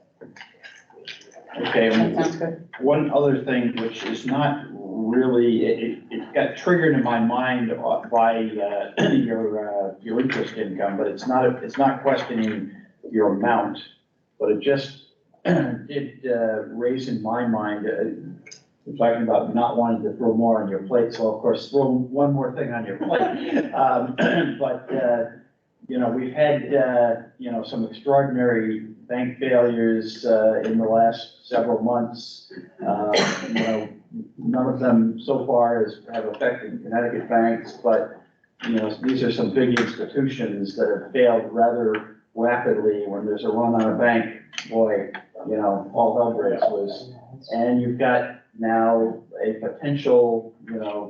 Okay, That sounds good. one other thing, which is not really, it got triggered in my mind by your interest income, but it's not questioning your amount, but it just did raise in my mind, we're talking about not wanting to throw more on your plate, so of course, throw one more thing on your plate. But we've had, some extraordinary bank failures in the last several months. None of them so far have affected Connecticut banks, but, these are some big institutions that have failed rather rapidly. When there's a run on a bank, boy, all hell breaks loose. And you've got now a potential,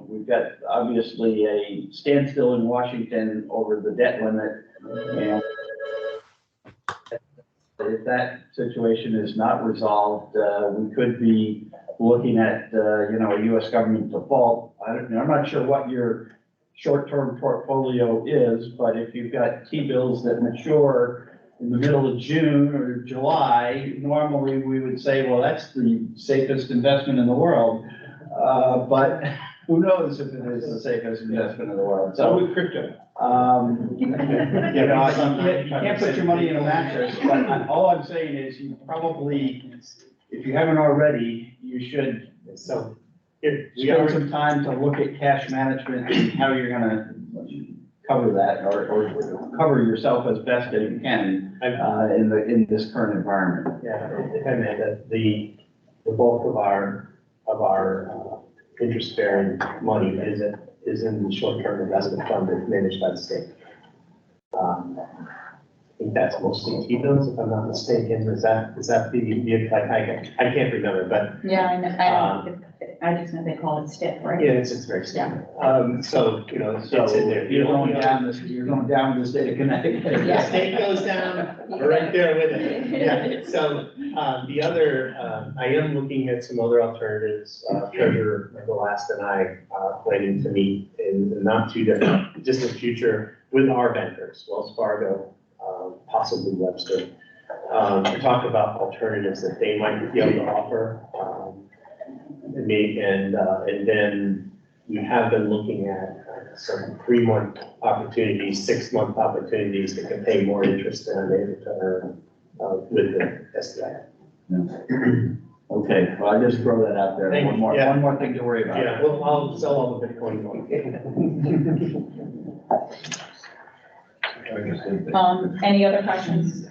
we've got obviously a standstill in Washington over the debt limit. And if that situation is not resolved, we could be looking at, a U.S. government default. I'm not sure what your short-term portfolio is, but if you've got T-bills that mature in the middle of June or July, normally we would say, well, that's the safest investment in the world. But Who knows if it is the safest investment in the world, So so, with crypto. you can't put your money in a mattress, but all I'm saying is you probably, if you haven't already, you should So here, we spend are, some time to look at cash management and how you're gonna cover that or cover yourself as best as you can, in this current environment. yeah, if I may, the bulk of our interest-bearing money is in the short-term investment fund that's managed by the state. I think that's mostly T-bills, if I'm not mistaken. Is that I can't remember, but Yeah, I just know they call it stiff, right? yeah, it's very simple. So, you know, So it's in there. you're going down the state of Connecticut. The state goes down, we're right there with it. Yeah, so, the other, I am looking at some other alternatives. Treasurer Michael Last and I are planning to meet in the not too distant future with our vendors, Wells Fargo, possibly Webster, to talk about alternatives that they might be able to offer. And then we have been looking at some 3-month opportunities, 6-month opportunities that can pay more interest than I'm able to earn with the SDI. Okay, well, I just throw that out there. Thank One you. more, Yeah. one more thing to worry about. Yeah, well, I'll sell all the Bitcoin. Any other questions?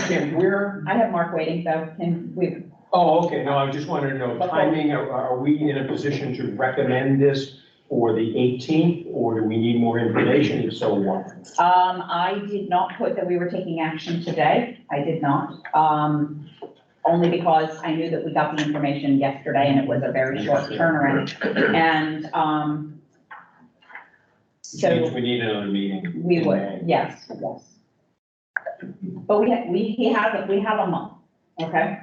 Kim, where, I have Mark waiting, so can we, oh, okay, no, I just wanted to know timing, are we in a position to recommend this for the 18th, or do we need more information, if so, what? I did not put that we were taking action today. I did not. Only because I knew that we got the information yesterday and it was a very short turnaround. And, Which means we need another meeting. we would, yes, yes. But we have a month, okay?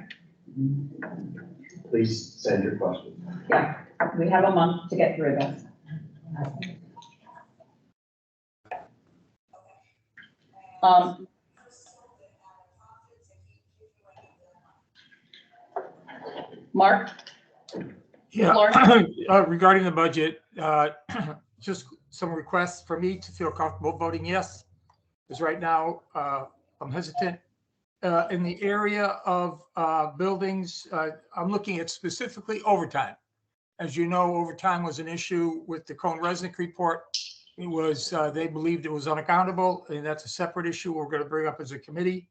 Please send your questions. Yeah, we have a month to get through this. Mark? Yeah, Lauren? regarding the budget, just some requests for me to feel comfortable voting yes, because right now, I'm hesitant. In the area of buildings, I'm looking at specifically overtime. As you know, overtime was an issue with the Cohn-Resnick report. It was, they believed it was unaccountable, and that's a separate issue we're going to bring up as a committee.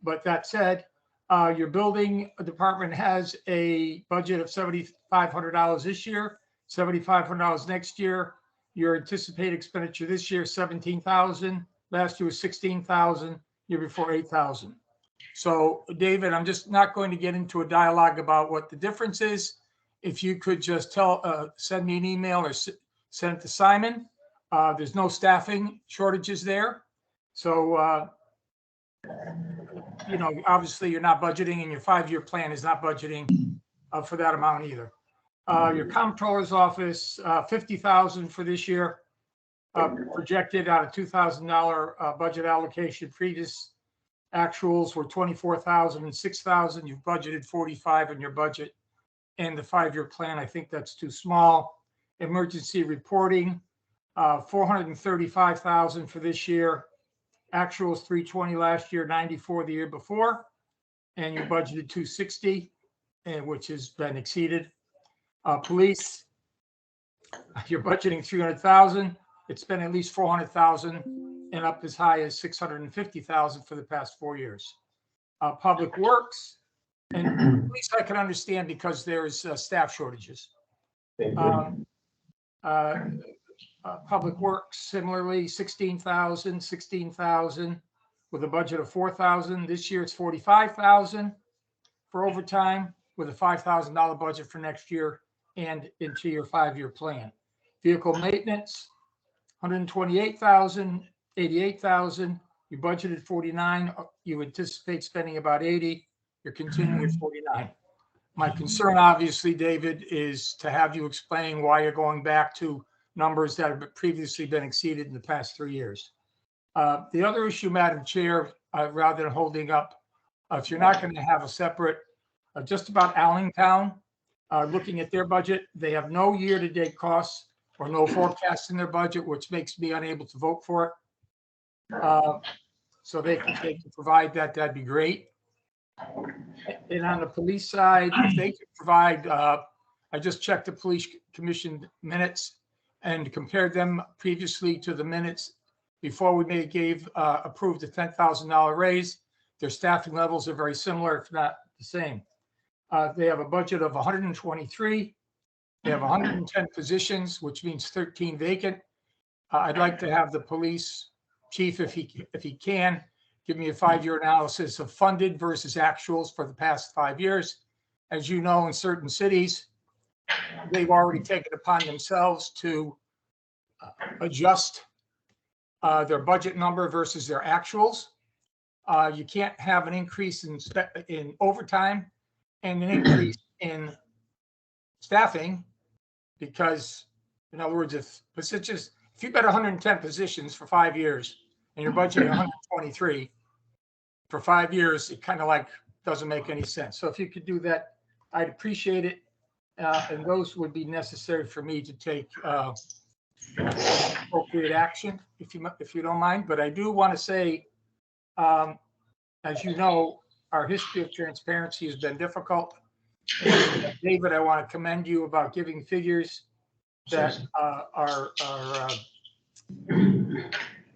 But that said, your building department has a budget of $7,500 this year, $7,500 next year. Your anticipated expenditure this year, $17,000. Last year was $16,000. Year before, $8,000. So, David, I'm just not going to get into a dialogue about what the difference is. If you could just send me an email or send it to Simon. There's no staffing shortages there. So, you know, obviously you're not budgeting, and your 5-year plan is not budgeting for that amount either. Your comptroller's office, $50,000 for this year, projected out of $2,000 budget allocation. Previous actuals were $24,000 and $6,000. You've budgeted $45,000 in your budget, and the 5-year plan, I think that's too small. Emergency reporting, $435,000 for this year. Actuals $320 last year, $94 the year before, and you budgeted $260, which has been exceeded. Police, you're budgeting $300,000. It's been at least $400,000 and up as high as $650,000 for the past 4 years. Public Works, and police I can understand because there's staff shortages. Public Works, similarly, $16,000 with a budget of $4,000. This year it's $45,000 for overtime with a $5,000 budget for next year and into your 5-year plan. Vehicle maintenance, $128,000, $88,000. You budgeted $49,000. You anticipate spending about $80,000. You're continuing at $49,000. My concern, obviously, David, is to have you explain why you're going back to numbers that have previously been exceeded in the past 3 years. The other issue, Madam Chair, rather than holding up, if you're not going to have a separate, just about Allentown, looking at their budget, they have no year-to-date costs or no forecast in their budget, which makes me unable to vote for it. So they can provide that, that'd be great. And on the police side, if they could provide, I just checked the police commission minutes and compared them previously to the minutes before we approved the $10,000 raise. Their staffing levels are very similar, if not the same. They have a budget of 123. They have 110 positions, which means 13 vacant. I'd like to have the police chief, if he can, give me a 5-year analysis of funded versus actuals for the past 5 years. As you know, in certain cities, they've already taken upon themselves to adjust their budget number versus their actuals. You can't have an increase in overtime and an increase in staffing because, in other words, if you've got 110 positions for 5 years and you're budgeting 123 for 5 years, it kind of like doesn't make any sense. So if you could do that, I'd appreciate it. And those would be necessary for me to take appropriate action, if you don't mind. But I do want to say, as you know, our history of transparency has been difficult. And David, I want to commend you about giving figures that are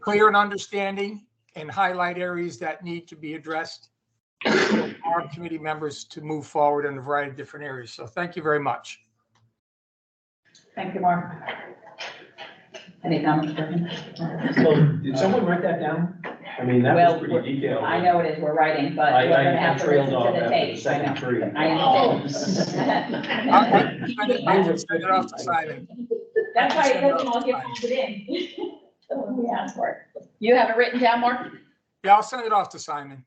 clear and understanding and highlight areas that need to be addressed for our committee members to move forward in a variety of different areas. So thank you very much. Thank you, Mark. Any comments for him? So did someone write that down? I mean, that was pretty detailed. I know it is, we're writing, but we're gonna have to listen to the tape. Second tree. I understand. I just send it off to Simon. That's why it doesn't all get folded in. We asked for it. You have it written down, Mark? Yeah, I'll send it off to Simon.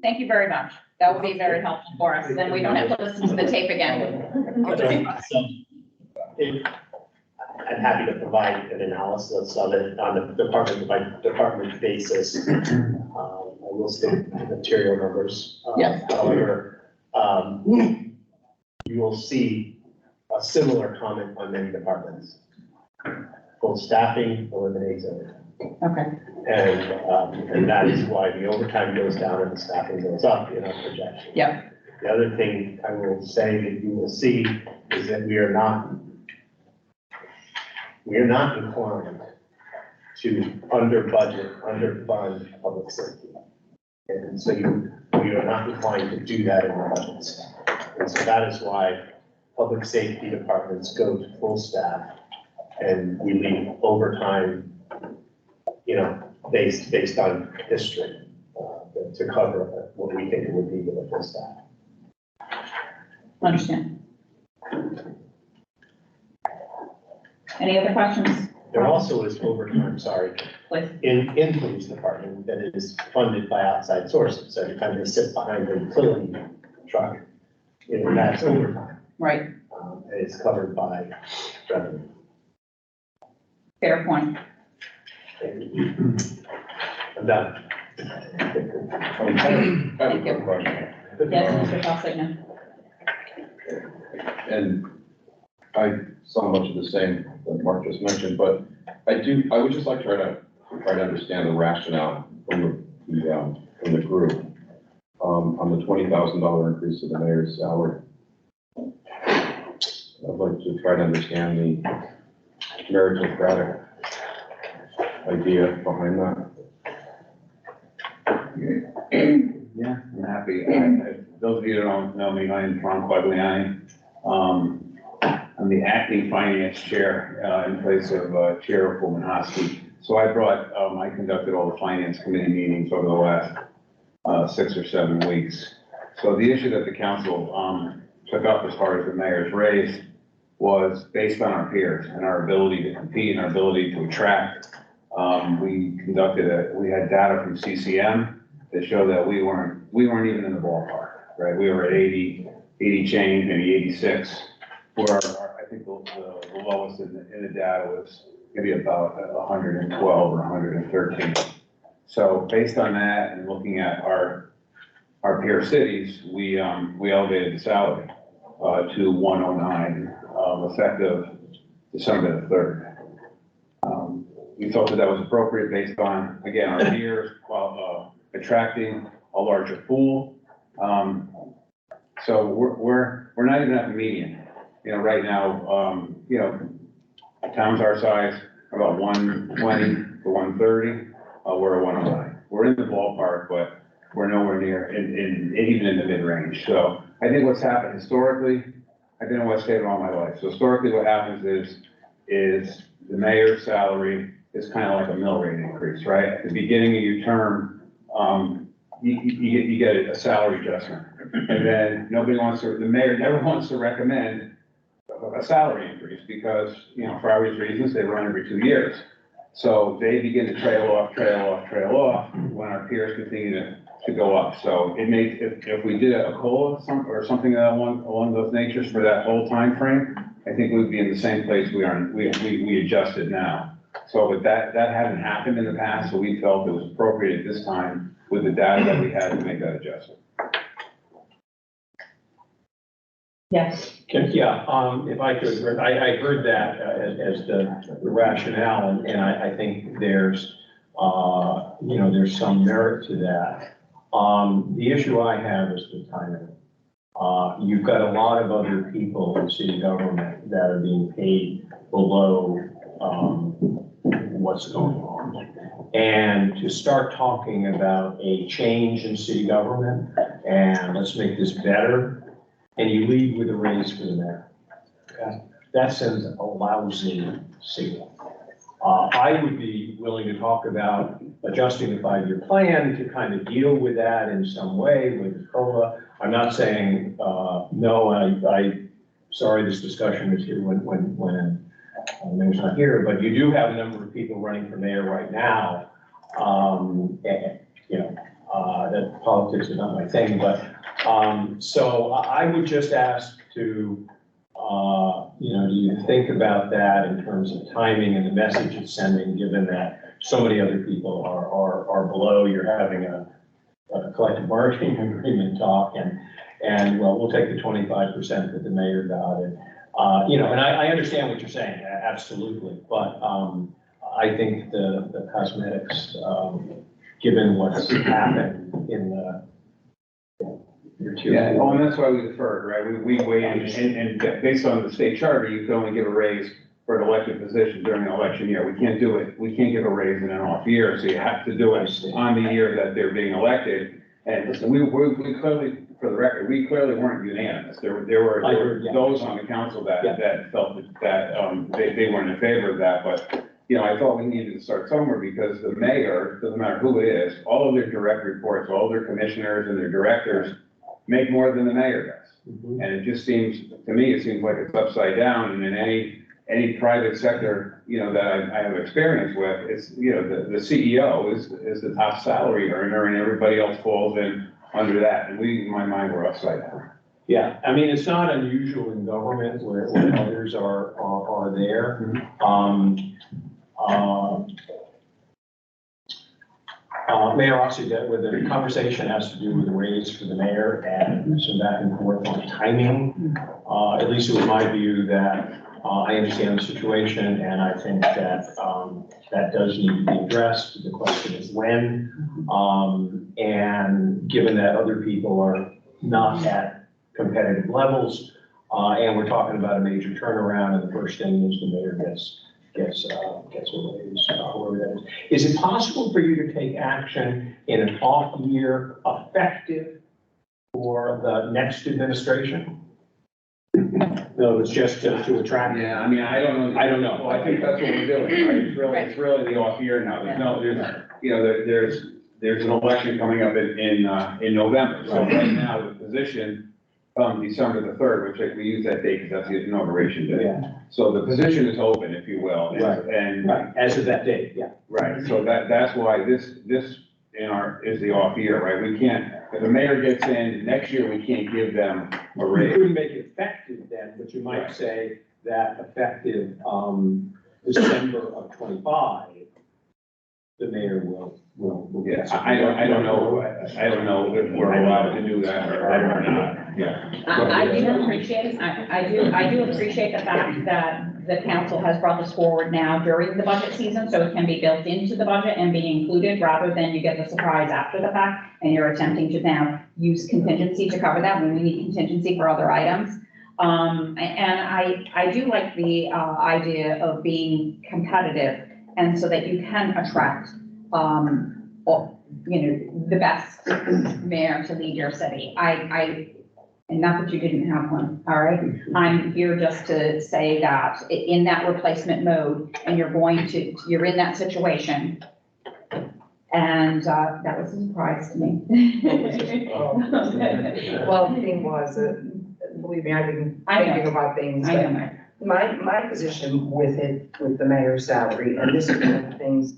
Thank you very much. That would be very helpful for us. Then we don't have to listen to the tape again. Okay. I'm happy to provide an analysis of it on a department by department basis. I will state the material numbers. Yeah. However, you will see a similar comment on many departments. Full staffing eliminates it. Okay. And that is why the overtime goes down and the staffing goes up in our projection. Yeah. The other thing I will say that you will see is that we are not inclined to under budget, underfund public safety. And so we are not inclined to do that in our budgets. And so that is why public safety departments go to full staff and we leave overtime, based on history, to cover what we think it would be with a full staff. Understand. Any other questions? There also is overtime, Please. in police department that is funded by outside sources. So every time they sit behind the utility truck, that's overtime. Right. And it's covered by revenue. Fair point. I'm done. I have a quick question. Yes, Mr. Falsigna. And I saw much of the same that Mark just mentioned, but I would just like to try to understand the rationale from the group on the $20,000 increase of the mayor's salary. I'd like to try to understand the meritocratic idea behind that. Yeah, I'm happy. Those of you that don't know me, my name is Ron Quagliani. I'm the acting finance chair in place of Chair Pullman Hosky. So I conducted all the finance committee meetings over the last 6 or 7 weeks. So the issue that the council took up as far as the mayor's raise was based on our peers and our ability to compete and our ability to attract. We had data from CCM that showed that we weren't even in the ballpark, right? We were at 80 change, maybe 86, where I think the lowest in the data was maybe about 112 or 113. So based on that and looking at our peer cities, we elevated the salary. to 109, effective December the 3rd. We thought that that was appropriate based on, again, our peers, attracting a larger pool. So we're not even at the median. You know, right now, you know, towns our size, about 120 to 130, we're at 109. We're in the ballpark, but we're nowhere near, even in the mid-range. So I think what's happened historically, I've been in West Haven all my life. So historically what happens is the mayor's salary is kind of like a mill rate increase, right? At the beginning of your term, you get a salary adjustment. And then the mayor never wants to recommend a salary increase because, you know, for obvious reasons, they run every 2 years. So they begin to trail off when our peers continue to go up. So it makes, if we did a COLA or something along those natures for that whole time frame, I think we'd be in the same place we are. We adjusted now. So with that hadn't happened in the past, so we felt it was appropriate at this time with the data that we had to make that adjustment. Yes. Yeah, if I could, I heard that as the rationale, and I think there's, you know, there's some merit to that. The issue I have is the timing. You've got a lot of other people in city government that are being paid below what's going on. And to start talking about a change in city government and let's make this better, and you lead with a raise for the mayor. That sends a lousy signal. I would be willing to talk about adjusting the 5-year plan to kind of deal with that in some way with COLA. I'm not saying, no, sorry, this discussion is here when the mayor's not here, but you do have a number of people running for mayor right now. And, you know, that politics is not my thing, but so I would just ask to, you know, do you think about that in terms of timing and the message it's sending, given that so many other people are below, you're having a collective bargaining agreement talk, and well, we'll take the 25% that the mayor got, and you know, and I understand what you're saying, absolutely, but I think the cosmetics, given what's happened in the Yeah, well, and that's why we deferred, right? We weigh in, and based on the state charter, you can only give a raise for an elected position during an election year. We can't do it. We can't give a raise in an off year, so you have to do it on the year that they're being elected. And listen, we clearly, for the record, we clearly weren't unanimous. There were those on the council that felt that they weren't in favor of that, but you know, I thought we needed to start somewhere because the mayor, doesn't matter who it is, all of their direct reports, all their commissioners and their directors make more than the mayor does. Mm-hmm. And it just seems, to me, it seems like it's upside down. And in any private sector, you know, that I have experience with, it's, you know, the CEO is the top salary earner and everybody else falls in under that. And we, in my mind, we're upside down. Yeah, I mean, it's not unusual in government where others are there. Mm-hmm. Mayor Rossi, with the conversation has to do with the raise for the mayor and some back and forth on timing. At least it was my view that I understand the situation, and I think that that does need to be addressed. The question is when, and given that other people are not at competitive levels, and we're talking about a major turnaround, and the first thing is the mayor gets a raise, whoever that is. Is it possible for you to take action in an off year effective for the next administration? No, it's just to attract. Yeah, I mean, I don't know. Well, I think that's what we're doing, right? It's really the off year now. There's an election coming up in November. So right now, the position December the 3rd, which we use that date because that's the inauguration day. Yeah. So the position is open, if you will. And right. As of that date, yeah. Right. So that's why this is the off year, right? We can't, if the mayor gets in next year, we can't give them a raise. You couldn't make it effective then, but you might say that effective December of 25, the mayor will. Yeah, I don't know if we're allowed to do that or not. I do appreciate, I do appreciate the fact that the council has brought this forward now during the budget season, so it can be built into the budget and be included, rather than you get the surprise after the fact, and you're attempting to now use contingency to cover that when we need contingency for other items. And I do like the, idea of being competitive, and so that you can attract, the best mayor to lead your city. And not that you didn't have one, all right? I'm here just to say that in that replacement mode, and you're in that situation. And, that was a surprise to me. Well, the thing was, believe me, I've been thinking about things. I know. My position with the mayor's salary, and this is one of the things,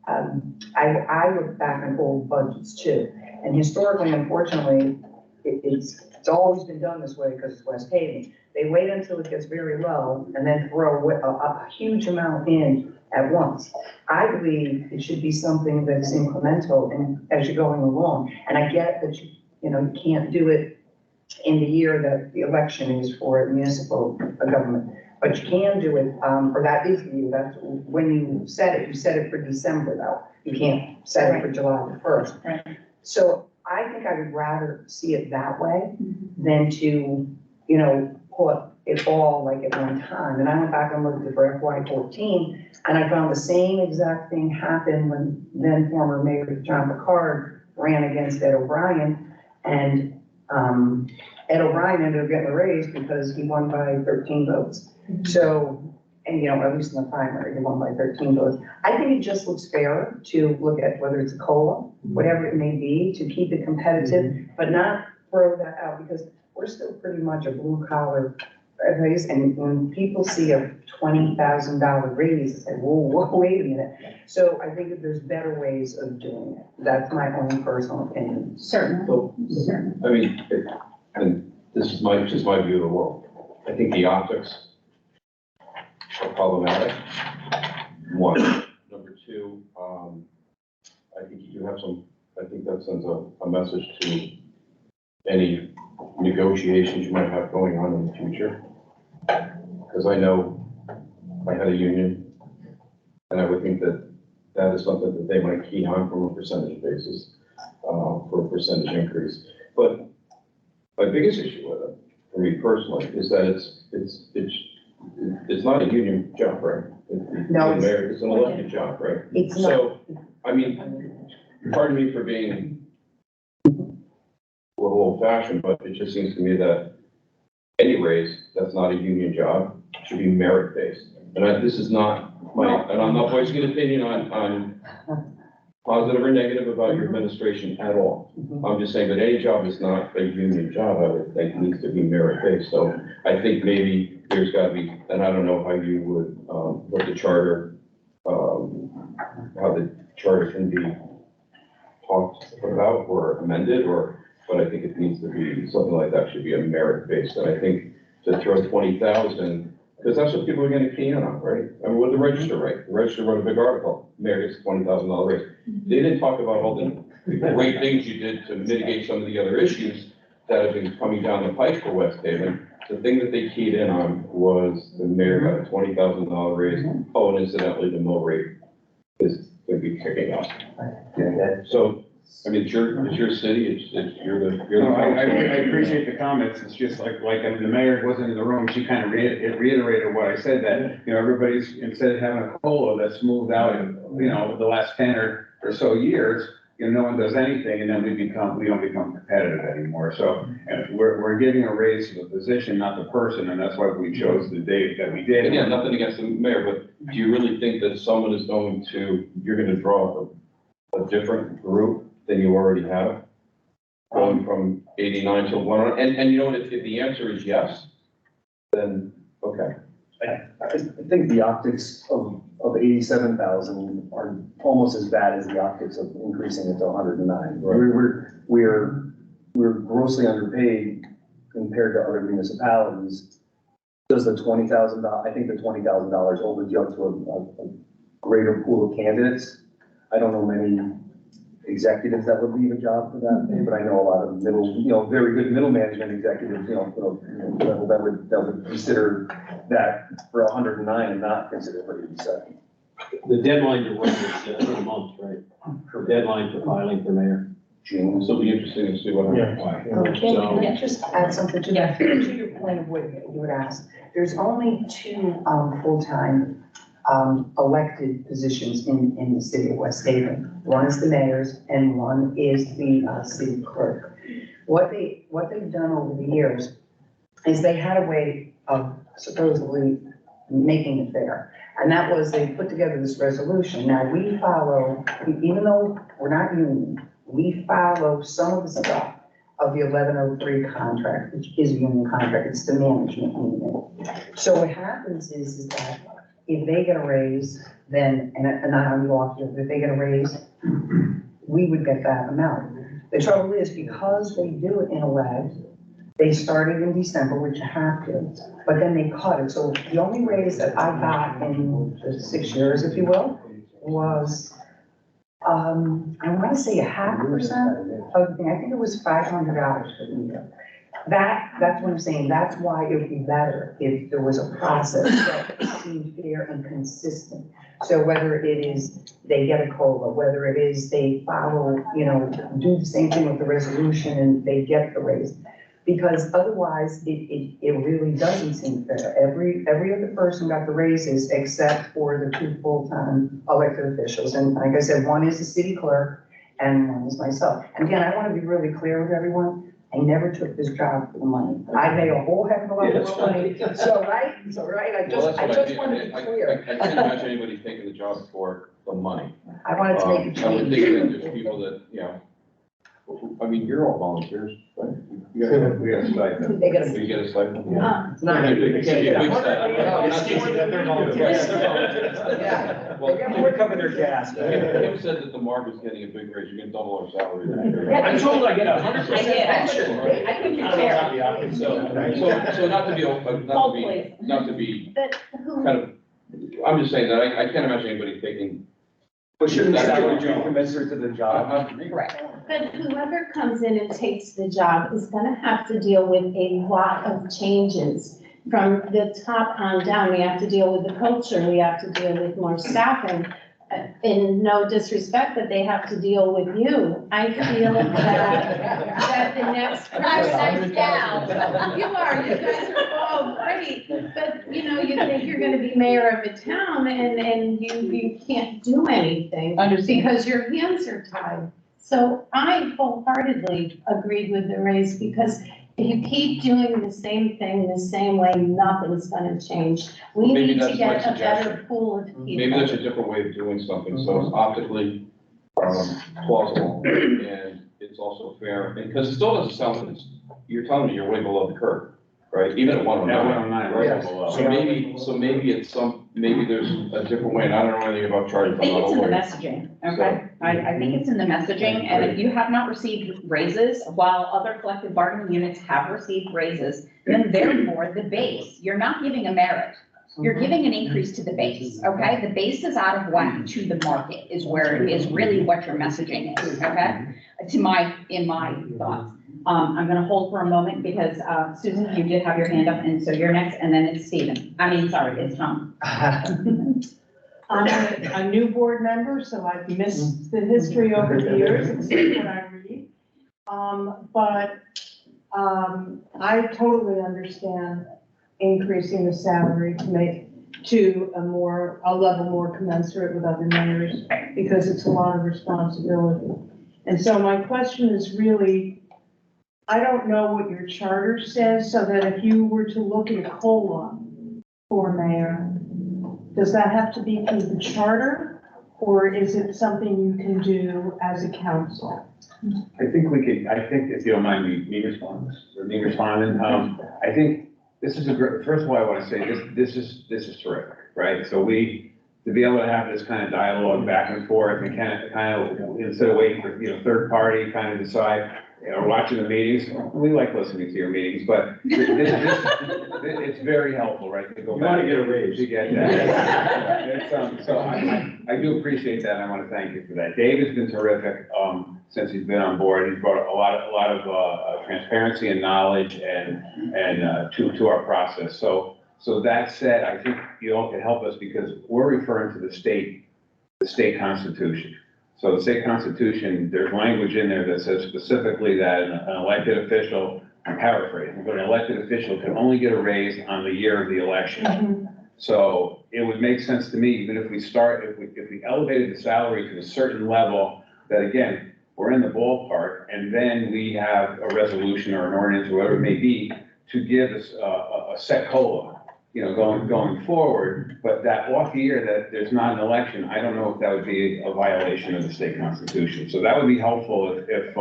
I look back on old budgets too. And historically, unfortunately, it's always been done this way because it's West Haven. They wait until it gets very low and then throw a huge amount in at once. I believe it should be something that's incremental and as you're going along. And I get that you can't do it in the year that the election is for municipal government, but you can do it, or that is the year, that's when you set it for December though. You can't set it for July the 1st. Right. So I think I would rather see it that way than to, put it all like at one time. And I went back and looked at for FY14, and I found the same exact thing happened when then former Mayor John Picard ran against Ed O'Brien, and Ed O'Brien ended up getting a raise because he won by 13 votes. So, and at least in the primary, he won by 13 votes. I think it just looks fair to look at whether it's a COLA, whatever it may be, to keep it competitive, but not throw that out, because we're still pretty much a blue collar place. And when people see a $20,000 raise, they say, whoa, wait a minute. So I think that there's better ways of doing it. That's my own personal opinion. Certainly. I mean, and this is just my view of the world. I think the optics are problematic. One. Number two, I think you have I think that sends a message to any negotiations you might have going on in the future. Because I know I had a union, and I would think that is something that they might key on from a percentage basis, for a percentage increase. But my biggest issue with it, for me personally, is that it's not a union job, right? No, It's an elected job, right? It's not. So, I mean, pardon me for being a little old fashioned, but it just seems to me that any raise that's not a union job should be merit based. And this is not and I'm not voicing an opinion on positive or negative about your administration at all. I'm just saying that any job that's not a union job, I would think needs to be merit based. So I think maybe there's got to be, and I don't know how you would, what the charter, how the charter can be talked about or amended, but I think it needs to be, something like that should be a merit based. And I think to throw 20,000, because that's what people are going to key in on, right? I mean, what did the register write? The register wrote a big article, mayor gets $20,000 raise. They didn't talk about all the great things you did to mitigate some of the other issues that have been coming down the pike for West Haven. The thing that they keyed in on was the mayor got a $20,000 raise. Oh, and incidentally, the mill rate is going to be kicking up. So, I mean, it's your city, you're the. I appreciate the comments. It's just like the mayor wasn't in the room, she kind of reiterated what I said, that, everybody's, instead of having a COLA that's moved out, the last 10 or so years, no one does anything, and then we don't become competitive anymore. So, and we're giving a raise to the position, not the person, and that's why we chose the date that we did. Again, nothing against the mayor, but do you really think that someone is you're going to draw a different group than you already have? Going from 89 to 100, and if the answer is yes, then, okay. I think the optics of 87,000 are almost as bad as the optics of increasing it to 109. Right. We're grossly underpaid compared to other municipalities. Does the $20,000, I think the $20,000 opens you up to a greater pool of candidates. I don't know many executives that would leave a job for that pay, but I know a lot of middle, very good middle management executives, level that would consider that for 109 and not consider for 87. The deadline to run is a month, right? For deadline for filing for mayor. June. This will be interesting to see what happens. Can I just add something to that? To your point of what you had asked, there's only two full-time elected positions in the city of West Haven. One is the mayor's and one is the city clerk. What they've done over the years is they had a way of supposedly making it fair. And that was they put together this resolution. Now we follow, even though we're not union, we follow some of the stuff of the 1103 contract, which is a union contract. It's the management union. So what happens is that if they get a raise, then, and not on the off year, but if they get a raise, we would get that amount. The trouble is because they do it in a way, they started in December, which you have to, but then they cut it. So the only raise that I got in the 6 years, if you will, was, I want to say 0.5% of the thing. I think it was $500 for the year. That's what I'm saying. That's why it would be better if there was a process that seemed fair and consistent. So whether it is they get a COLA, whether it is they follow, do the same thing with the resolution and they get the raise. Because otherwise it really doesn't seem fair. Every other person got the raises except for the two full-time elected officials. And like I said, one is the city clerk and one is myself. And again, I want to be really clear with everyone. I never took this job for the money. I made a whole heck of a lot more money. So, right, I just want to be clear. I can't imagine anybody taking the job for the money. I wanted to make it I would change. think that there's people that, I mean, you're all volunteers, right? We got a stipend. They get a- You get a stipend? It's not a big It's a big stipend. Yeah. Well, We're covering their gas. Kim said that the MARB is getting a big raise, you're gonna double our salary. I'm told I get 100% I did. pension. I think you're fair. So not to be kind of, I'm just saying that I can't imagine anybody taking. But shouldn't the salary be commensurate to the job? Correct. But whoever comes in and takes the job is gonna have to deal with a lot of changes. From the top on down, we have to deal with the culture, we have to deal with more staffing. In no disrespect, but they have to deal with you. I feel that the next person down, you guys are all great, but you think you're gonna be mayor of a town and you can't do anything because your hands are tied. So I wholeheartedly agreed with the raise because if you keep doing the same thing the same way, nothing's gonna change. We Maybe need to that's my get a better suggestion. pool of people. Maybe that's a different way of doing something, so it's optically plausible, and it's also fair, because it still doesn't sound like you're telling me you're way below the curve, right? Even at 109. Right? So maybe it's maybe there's a different way, and I don't know anything about charting. I think it's in the messaging, okay? I think it's in the messaging, and if you have not received raises, while other collective bargaining units have received raises, then therefore the base, you're not giving a merit. You're giving an increase to the base, okay? The base is out of whack to the market is really what your messaging is, okay? In my thoughts. I'm gonna hold for a moment because, Susan, you did have your hand up, and so you're next, and then it's Stephen. It's Tom. I'm a new board member, so I've missed the history over the years, except what I read. I totally understand increasing the salary to a level more commensurate with other mayors, because it's a lot of responsibility. And so my question is really, I don't know what your charter says, so that if you were to look at a COLA for mayor, does that have to be through the charter, or is it something you can do as a council? I think if you don't mind me responding, I think this is first of all, I want to say this is terrific, right? So to be able to have this kind of dialogue back and forth and kind of, instead of waiting for, third party kind of decide, or watching the meetings, we like listening to your meetings, but it's very helpful, right, to go You back. wanna get a raise. To get that. So I do appreciate that, and I want to thank you for that. Dave has been terrific, since he's been on board. He's brought a lot of transparency and knowledge and to our process. So that said, I think you all can help us because we're referring to the state constitution. So the state constitution, there's language in there that says specifically that an elected official, I'm paraphrasing, but an elected official can only get a raise on the year of the election. So it would make sense to me, even if we elevated the salary to a certain level, that again, we're in the ballpark, and then we have a resolution or an ordinance, or whatever it may be, to give us a set COLA, going forward. But that off year that there's not an election, I don't know if that would be a violation of the state constitution. So that would be helpful if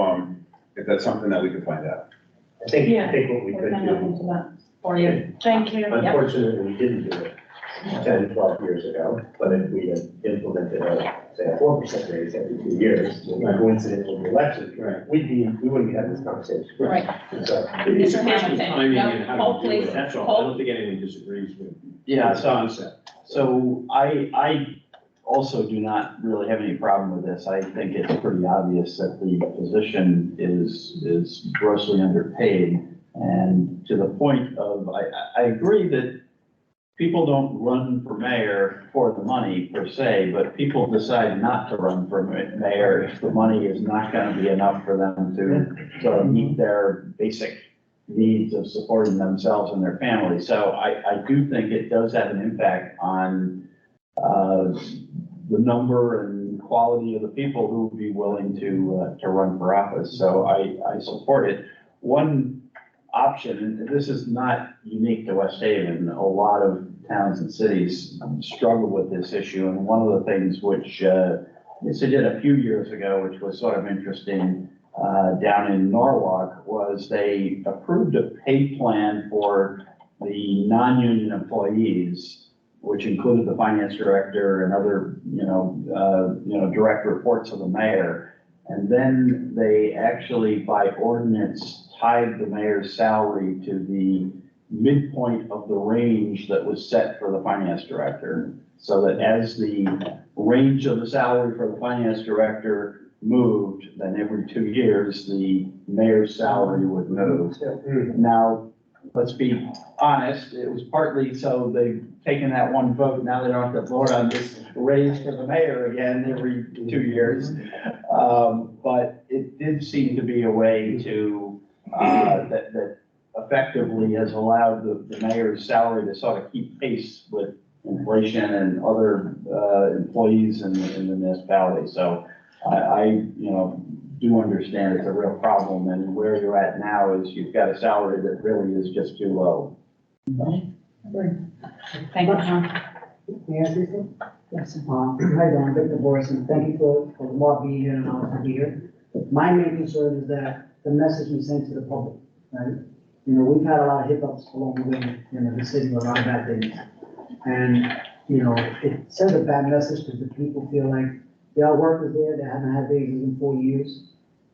that's something that we could find out. I think Yeah. what we We're could gonna look do, into that for you. Thank you. Yep. unfortunately, we didn't do it 10, 12 years ago, but if we had implemented say a 4% raise every 2 years, coincident with the election, Right. we wouldn't be having this conversation. Right. So, It's a Mr. question of Hamilton, timing no, and how to do hopefully- it, that's all. I don't think anyone disagrees with. Yeah, the so, concept. so I also do not really have any problem with this. I think it's pretty obvious that the position is grossly underpaid. And to the point of, I agree that people don't run for mayor for the money per se, but people decide not to run for mayor if the money is not gonna be enough for them to sort of meet their basic needs of supporting themselves and their family. So I do think it does have an impact on, the number and quality of the people who would be willing to run for office. So I support it. One option, and this is not unique to West Haven, a lot of towns and cities struggle with this issue. And one of the things which, they did a few years ago, which was sort of interesting, down in Norwalk, was they approved a pay plan for the non-union employees, which included the finance director and other, direct reports of the mayor. And then they actually, by ordinance, tied the mayor's salary to the midpoint of the range that was set for the finance director. So that as the range of the salary for the finance director moved, then every 2 years, the mayor's salary would move. Now, let's be honest, it was partly so they've taken that one vote, now they don't have to vote on this raise for the mayor again every 2 years. But it did seem to be a way to, that effectively has allowed the mayor's salary to sort of keep pace with inflation and other employees in the municipality. So I do understand it's a real problem, and where you're at now is you've got a salary that really is just too low. Thank you, Tom. May I say something? Yes. Hi, Don, Victor Boris, and thank you for the MARB being here and all to be here. My main concern is that the message we send to the public, right? We've had a lot of hiccups along the way, the city, a lot of bad things. And, it sends a bad message because the people feel like there are workers there that haven't had raises in 4 years.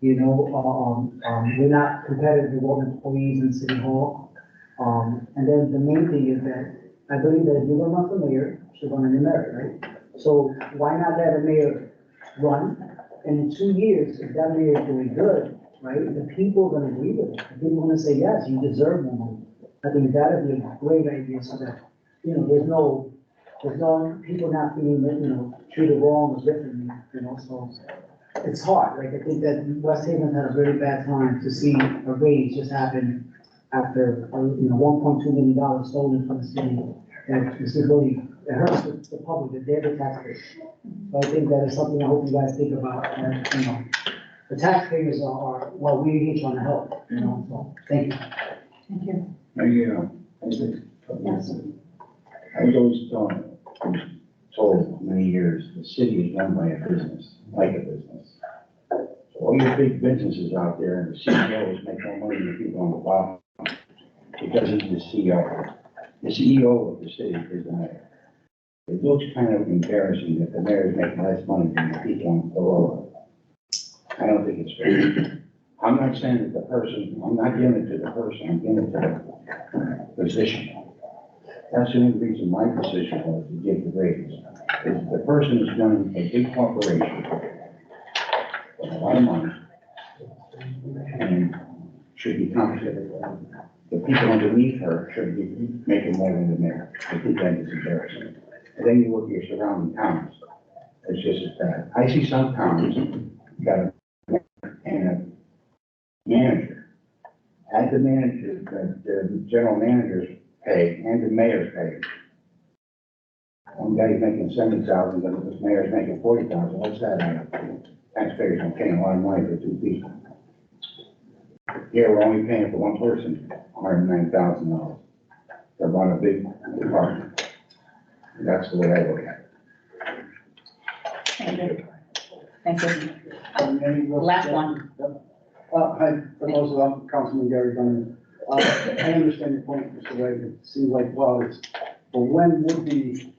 We're not competitive with all employees in City Hall. And then the main thing is that I believe that if you're gonna run for mayor, you should run on your merit, right? So why not let a mayor run? And in 2 years, if that mayor is doing good, right, the people are gonna agree with it. The people are gonna say, yes, you deserve more money. I think that would be a great idea so that, there's no people not feeling, treated wrong or differently, so it's hard. Like, I think that West Haven had a very bad time to see a raise just happen after, $1.2 million stolen from the city. And this is really, it hurts the public, that they're the taxpayers. So I think that is something I hope you guys think about, that, the taxpayers are what we're here trying to help, so, thank you. Thank you. I was always told many years, the city is run by a business, like a business. So all your big businesses out there, and the CEOs make more money than people on the bottom. It doesn't the CEO. The CEO of the city is the mayor. it looks kind of embarrassing that the mayors make less money than the people below. I don't think it's fair. I'm not saying that the person, I'm not giving it to the person, I'm giving it to the position. That's the only reason my position was to give the raise. If the person is running a big corporation, with a lot of money, and should be compensated. The people underneath her should be making more than the mayor. I think that is embarrassing. And then you look at your surrounding towns, it's just as bad. I see some towns got a and a manager. Add the manager, the general manager's pay and the mayor's pay. One guy's making 70,000, but the mayor's making 40,000. What's that add up to? Taxpayers are paying a lot of money for two people. Here, we're only paying for one person, $109,000. They run a big department. That's the way I look at it. Thank you. Thank you. Last one. Hi, for those of them, Councilman Gary Gunn. I understand your point, Mr. Wade. It seems like, well, it's, but when would be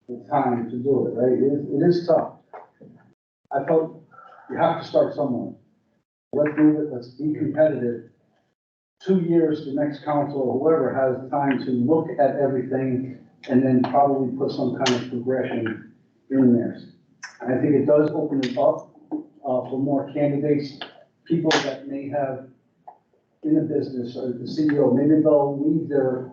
the time to do it, right? It is tough. I felt you have to start somewhere. Let's move it, let's be competitive. 2 years, the next council or whoever has time to look at everything and then probably put some kind of progression in there. And I think it does open it up for more candidates, people that may have in a business or the CEO, maybe they'll leave their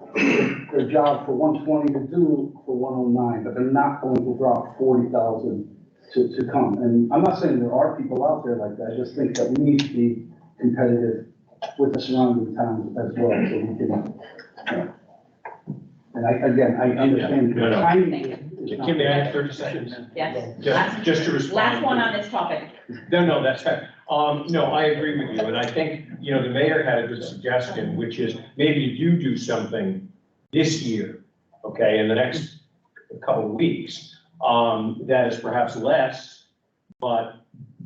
job for 120 to do for 109, but they're not going to drop 40,000 to come. And I'm not saying there are people out there like that. I just think that we need to be competitive with the surrounding towns as well, so we can, and I understand. No, no. Timing is not- Kim, may I have 30 seconds? Yes. Just to respond. Last one on this topic. No, that's fine. No, I agree with you, and I think, the mayor had a good suggestion, which is maybe you do something this year, okay, in the next couple of weeks, that is perhaps less, but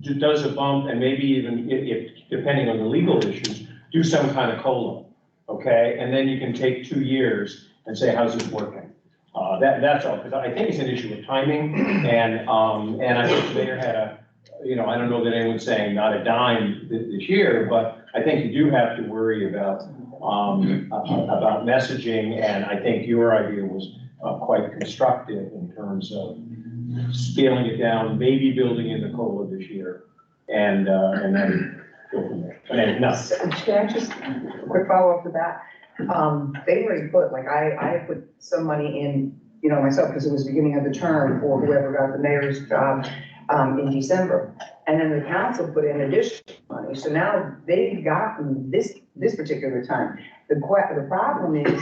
does a bump, and maybe even if depending on the legal issues, do some kind of COLA, okay? And then you can take 2 years and say, how's this working? That's all, because I think it's an issue of timing, and I think the mayor had I don't know that anyone's saying not a dime this year, but I think you do have to worry about messaging, and I think your idea was quite constructive in terms of scaling it down, maybe building in the COLA this year, and then go from there. And no. Can I just, a quick follow-up to that? They already put, like, I put some money in, myself, because it was the beginning of the term for whoever got the mayor's job in December. And then the council put in additional money. So now they've gotten this particular time. The problem is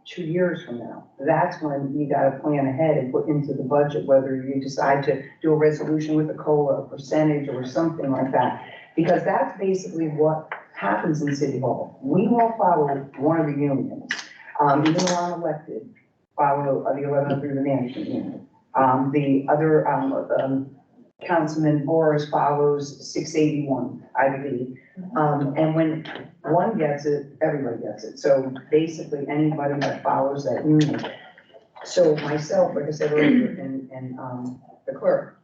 2 years from now. That's when you got to plan ahead and put into the budget, whether you decide to do a resolution with a COLA, a percentage, or something like that. Because that's basically what happens in City Hall. We all follow one of the unions. Even though I'm elected, follow the 11 through the management union. The other Councilman Boris follows 681, I believe. And when one gets it, everybody gets it. So basically anybody that follows that union. So myself, like I said earlier, and the clerk,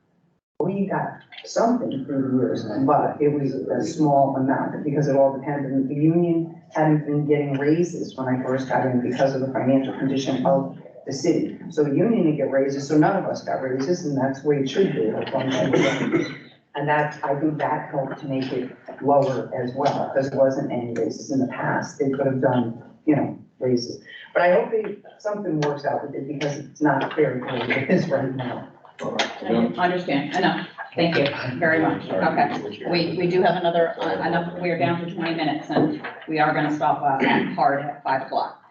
we got something through the years, but it was a small amount because it all depended. The union hadn't been getting raises when I first got in because of the financial condition of the city. So the union didn't get raises, so none of us got raises, and that's the way it should be. And I think that helped to make it lower as well, because there wasn't any raises in the past. They could have done, raises. But I hope something works out with it because it's not fair the way it is right now. I understand, enough. Thank you very much. Okay, we do have another, we are down to 20 minutes, and we are going to stop hard at 5 o'clock.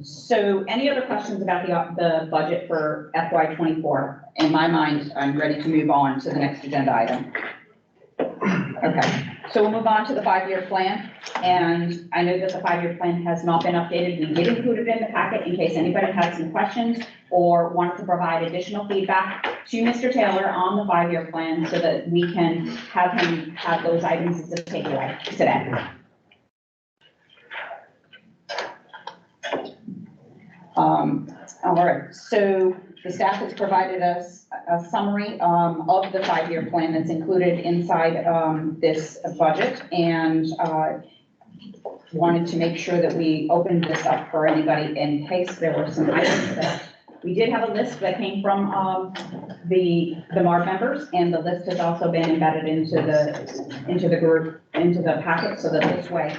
So any other questions about the budget for FY '24? In my mind, I'm ready to move on to the next agenda item. Okay, so we'll move on to the 5-year plan. And I know that the 5-year plan has not been updated. We did include it in the packet in case anybody had some questions or wanted to provide additional feedback to Mr. Taylor on the 5-year plan so that we can have him have those items as a takeaway today. All right, so the staff has provided us a summary of the 5-year plan that's included inside this budget, and wanted to make sure that we opened this up for anybody in case there were some items that, we did have a list that came from the MARB members, and the list has also been embedded into the group, into the packet, so that this way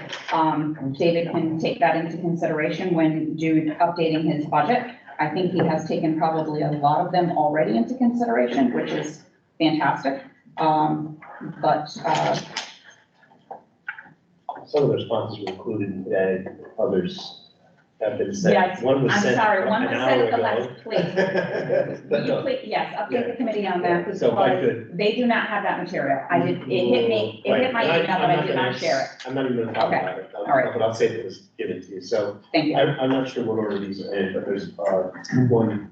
David can take that into consideration when updating his budget. I think he has taken probably a lot of them already into consideration, which is fantastic. Some of the responses were included today, others have been sent. Yes, One was I'm sent sorry, one an was hour sent at the ago. last, please. But Will you no, please, yes, update the committee on that, So if I because could. they do not have that material. I did, it hit me, it hit my Right, email, and but I'm I did gonna- not share it. I'm not even gonna talk Okay, about it, all right. but I'll say it was given to you, so. Thank you. I'm not sure what order these are in, but there's, one,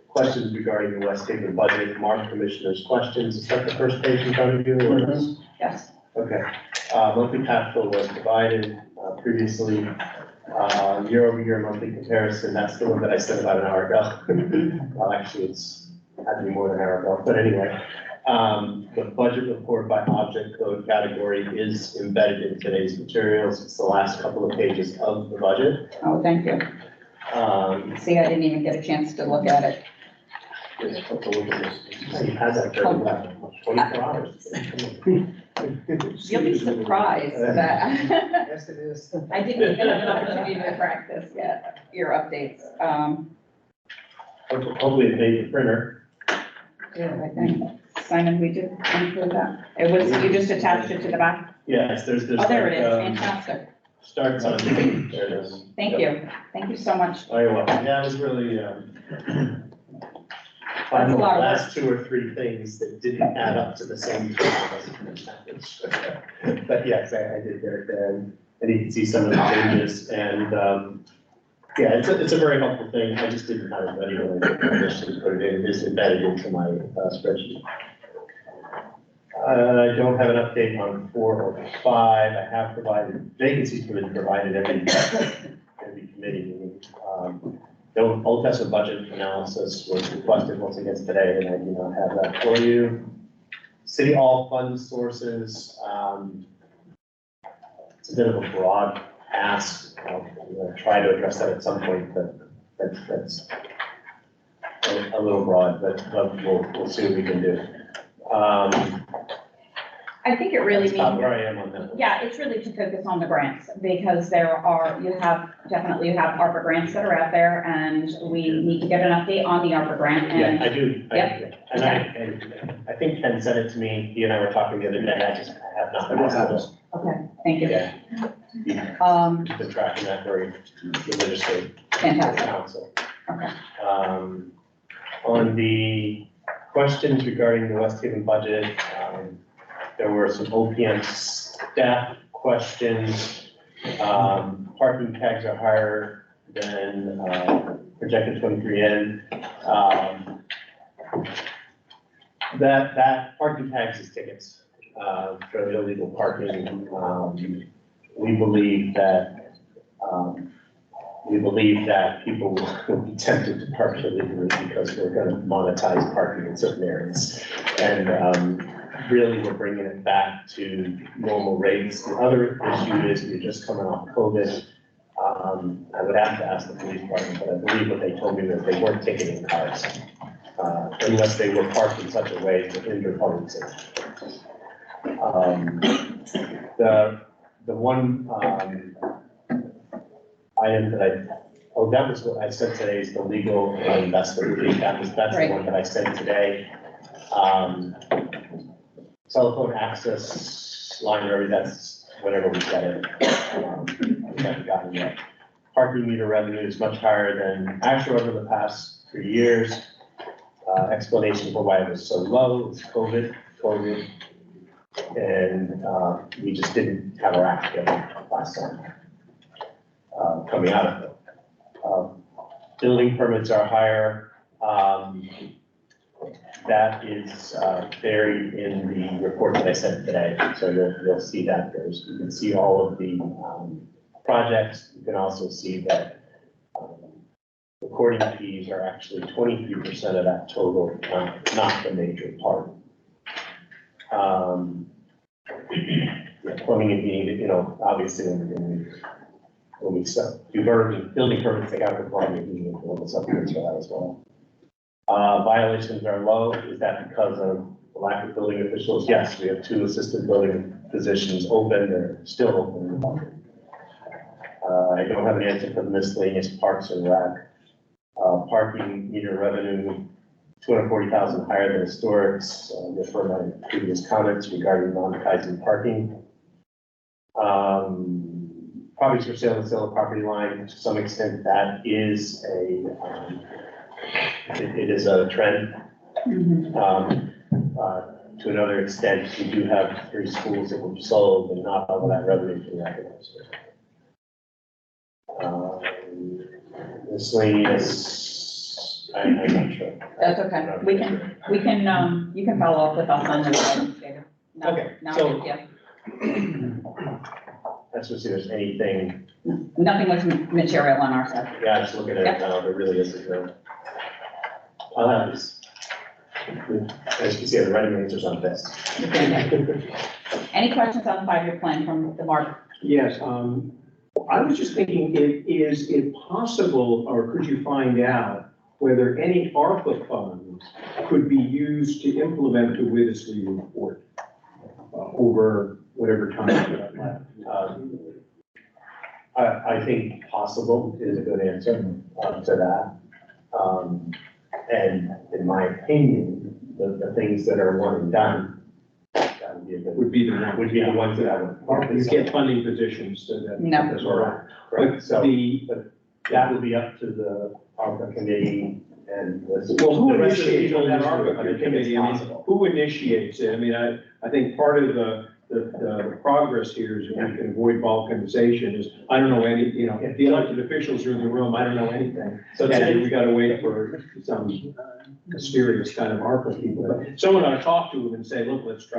questions regarding the West Haven budget, MARB commissioners' questions, is that the first page in front of you, or is? Yes. Okay, monthly capital was provided, previously, year-over-year monthly comparison, that's the one that I said about an hour ago. Well, actually, it's, had to be more than an hour ago, but anyway. The budget report by object code category is embedded in today's materials, it's the last couple of pages of the budget. Oh, thank you. See, I didn't even get a chance to look at it. Just take a look at this. You had that for about 24 hours. You'll be surprised that Yes, it is. I didn't even have an opportunity to practice yet, your updates. Hopefully it made the printer. Yeah, I think, Simon, we did include that. It was, you just attached it to the back? Yes, there's. Oh, there it is, fantastic. Starts on, there it is. Thank you so much. Oh, you're welcome. Yeah, it was really, That's a lot of last 2 or 3 things that didn't add up to the same total. But yes, I did get it there, and you can see some of the changes, and, yeah, it's a very helpful thing, I just didn't have it ready when I initially put it in, it is embedded into my spreadsheet. I don't have an update on 4 or 5, I have provided, vacancies have been provided every committee meeting. The Old Testament budget analysis was requested once again today, and I do not have that for you. City Hall fund sources, it's a bit of a broad ask. I'm gonna try to address that at some point, but that's a little broad, but we'll see what we can do. I think it really That's about means, where I am on that. yeah, it's really to focus on the grants, because you have ARPA grants that are out there, and we need to get an update on the ARPA grant, Yeah, and I do. Yep. And I think Ken sent it to me, he and I were talking the other day, I have not been able to. okay, thank you. Yeah. He's been tracking that very religiously. Fantastic. Council. Okay. On the questions regarding the West Haven budget, there were some OPM staff questions. Parking tags are higher than projected 23N. That parking tags is tickets for illegal parking. We believe that people will be tempted to park illegally because we're going to monetize parking in certain areas. And really, we're bringing it back to normal rates. The other issue is we're just coming off COVID. I would have to ask the police department, but I believe what they told me was they weren't ticketing cars unless they were parked in such a way to hinder public safety. The one item that that was what I said today is the legal investment fee. That's the one that I said today. Telephone access line, that's whatever we get it. We haven't gotten yet. Parking meter revenue is much higher than actual over the past 3 years. Explanation for why it was so low is COVID, and we just didn't have our act together last summer. Coming out of it. Building permits are higher. That is buried in the report that I sent today. So you'll see that you can see all of the projects. You can also see that recording fees are actually 23% of that total, not the major part. Yeah, plumbing and heating, you know, obviously when we do building permits, they got the plumbing and heating, and the supplements for that as well. Violations are low. Is that because of the lack of building officials? Yes, we have 2 assistant building positions open, they're still open. I don't have an answer for the miscellaneous parks and rec. Parking meter revenue, 240,000 higher than historics. Refer my previous comments regarding non-advertising parking. Properties for sale and sale of property line, to some extent, that is it is a trend. To another extent, we do have 3 schools that were sold, and not all of that revenue can be recognized. Miscellaneous, I'm not sure. That's okay. We can, you can follow up with us on the items later. No, Okay, no, so- yeah. Let's just see if there's anything, Nothing was material on our side. yeah, just looking at it now, there really isn't. As you can see, the writing answers on this. Any questions on the 5-year plan from the MARB? Yes, I was just thinking, is it possible, or could you find out whether any ARPA funds could be used to implement the Wittisley report over whatever time that left? I think possible is a good answer to that. And in my opinion, the things that are one and done, that would be a good. Would be the ones that I would. You get funding positions so that. No. That's all right. Right, so But that would be up to the ARPA committee and the. well, who the rest of the initiates people that who do it, ARPA but I think it's committee? I mean, possible. who initiates it? I mean, I think part of the progress here is if we can avoid balkanization is, I don't know any, you know, if the elected officials are in the room, I don't know anything. So And we gotta wait for some mysterious kind of ARPA people. But someone ought to talk to them and say, look, let's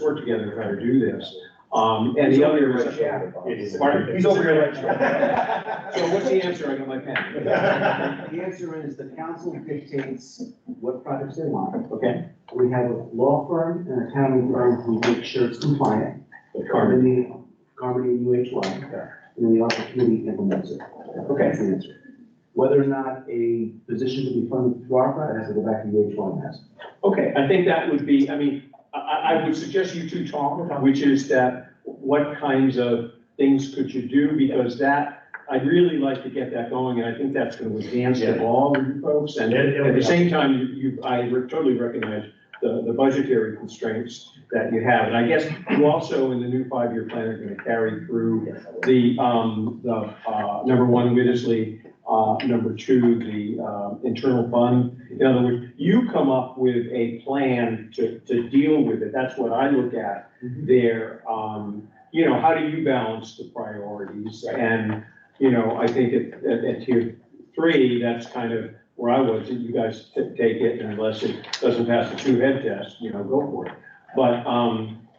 work together and try to do this. And the other is. Pardon? He's over here right So what's the answer? I got my pen. The answer is the council dictates what projects they want. Okay. We have a law firm and accounting firm who make sure it's compliant. Carmody and UHY, and then the ARPA committee implements it. Okay. That's the answer. Whether or not a position can be funded through ARPA, it has to go back to UHY and has. Okay, I think that would be, I mean, I would suggest you two talk, which is that what kinds of things could you do? Because that, I'd really like to get that going, and I think that's going to advance the ball with you folks. And at the same time, I totally recognize the budgetary constraints that you have. And I guess you also, in the new 5-year plan, are going to carry through the number 1, Wittisley, number 2, the internal fund. In other words, you come up with a plan to deal with it. That's what I look at there. You know, how do you balance the priorities? And, you know, I think at tier 3, that's kind of where I was. You guys take it, and unless it doesn't pass the 2-head test, you know, go for it. But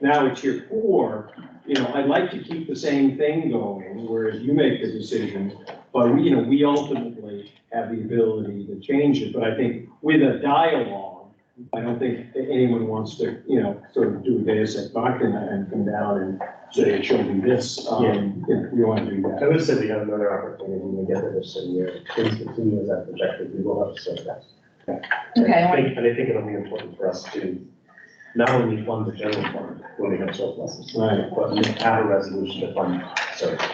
now at tier 4, you know, I'd like to keep the same thing going, whereas you make the decision. But we, you know, we ultimately have the ability to change it. But I think with a dialogue, I don't think anyone wants to, you know, sort of do a deus ex machina and come down and say, show me this. We want to do that. I would say we have another opportunity when we get to this in year. Things continue as that projected, we will have to say that. Okay, And I think it'll be important for us to not only fund the general fund when we have surpluses, Right. but have a resolution to fund service.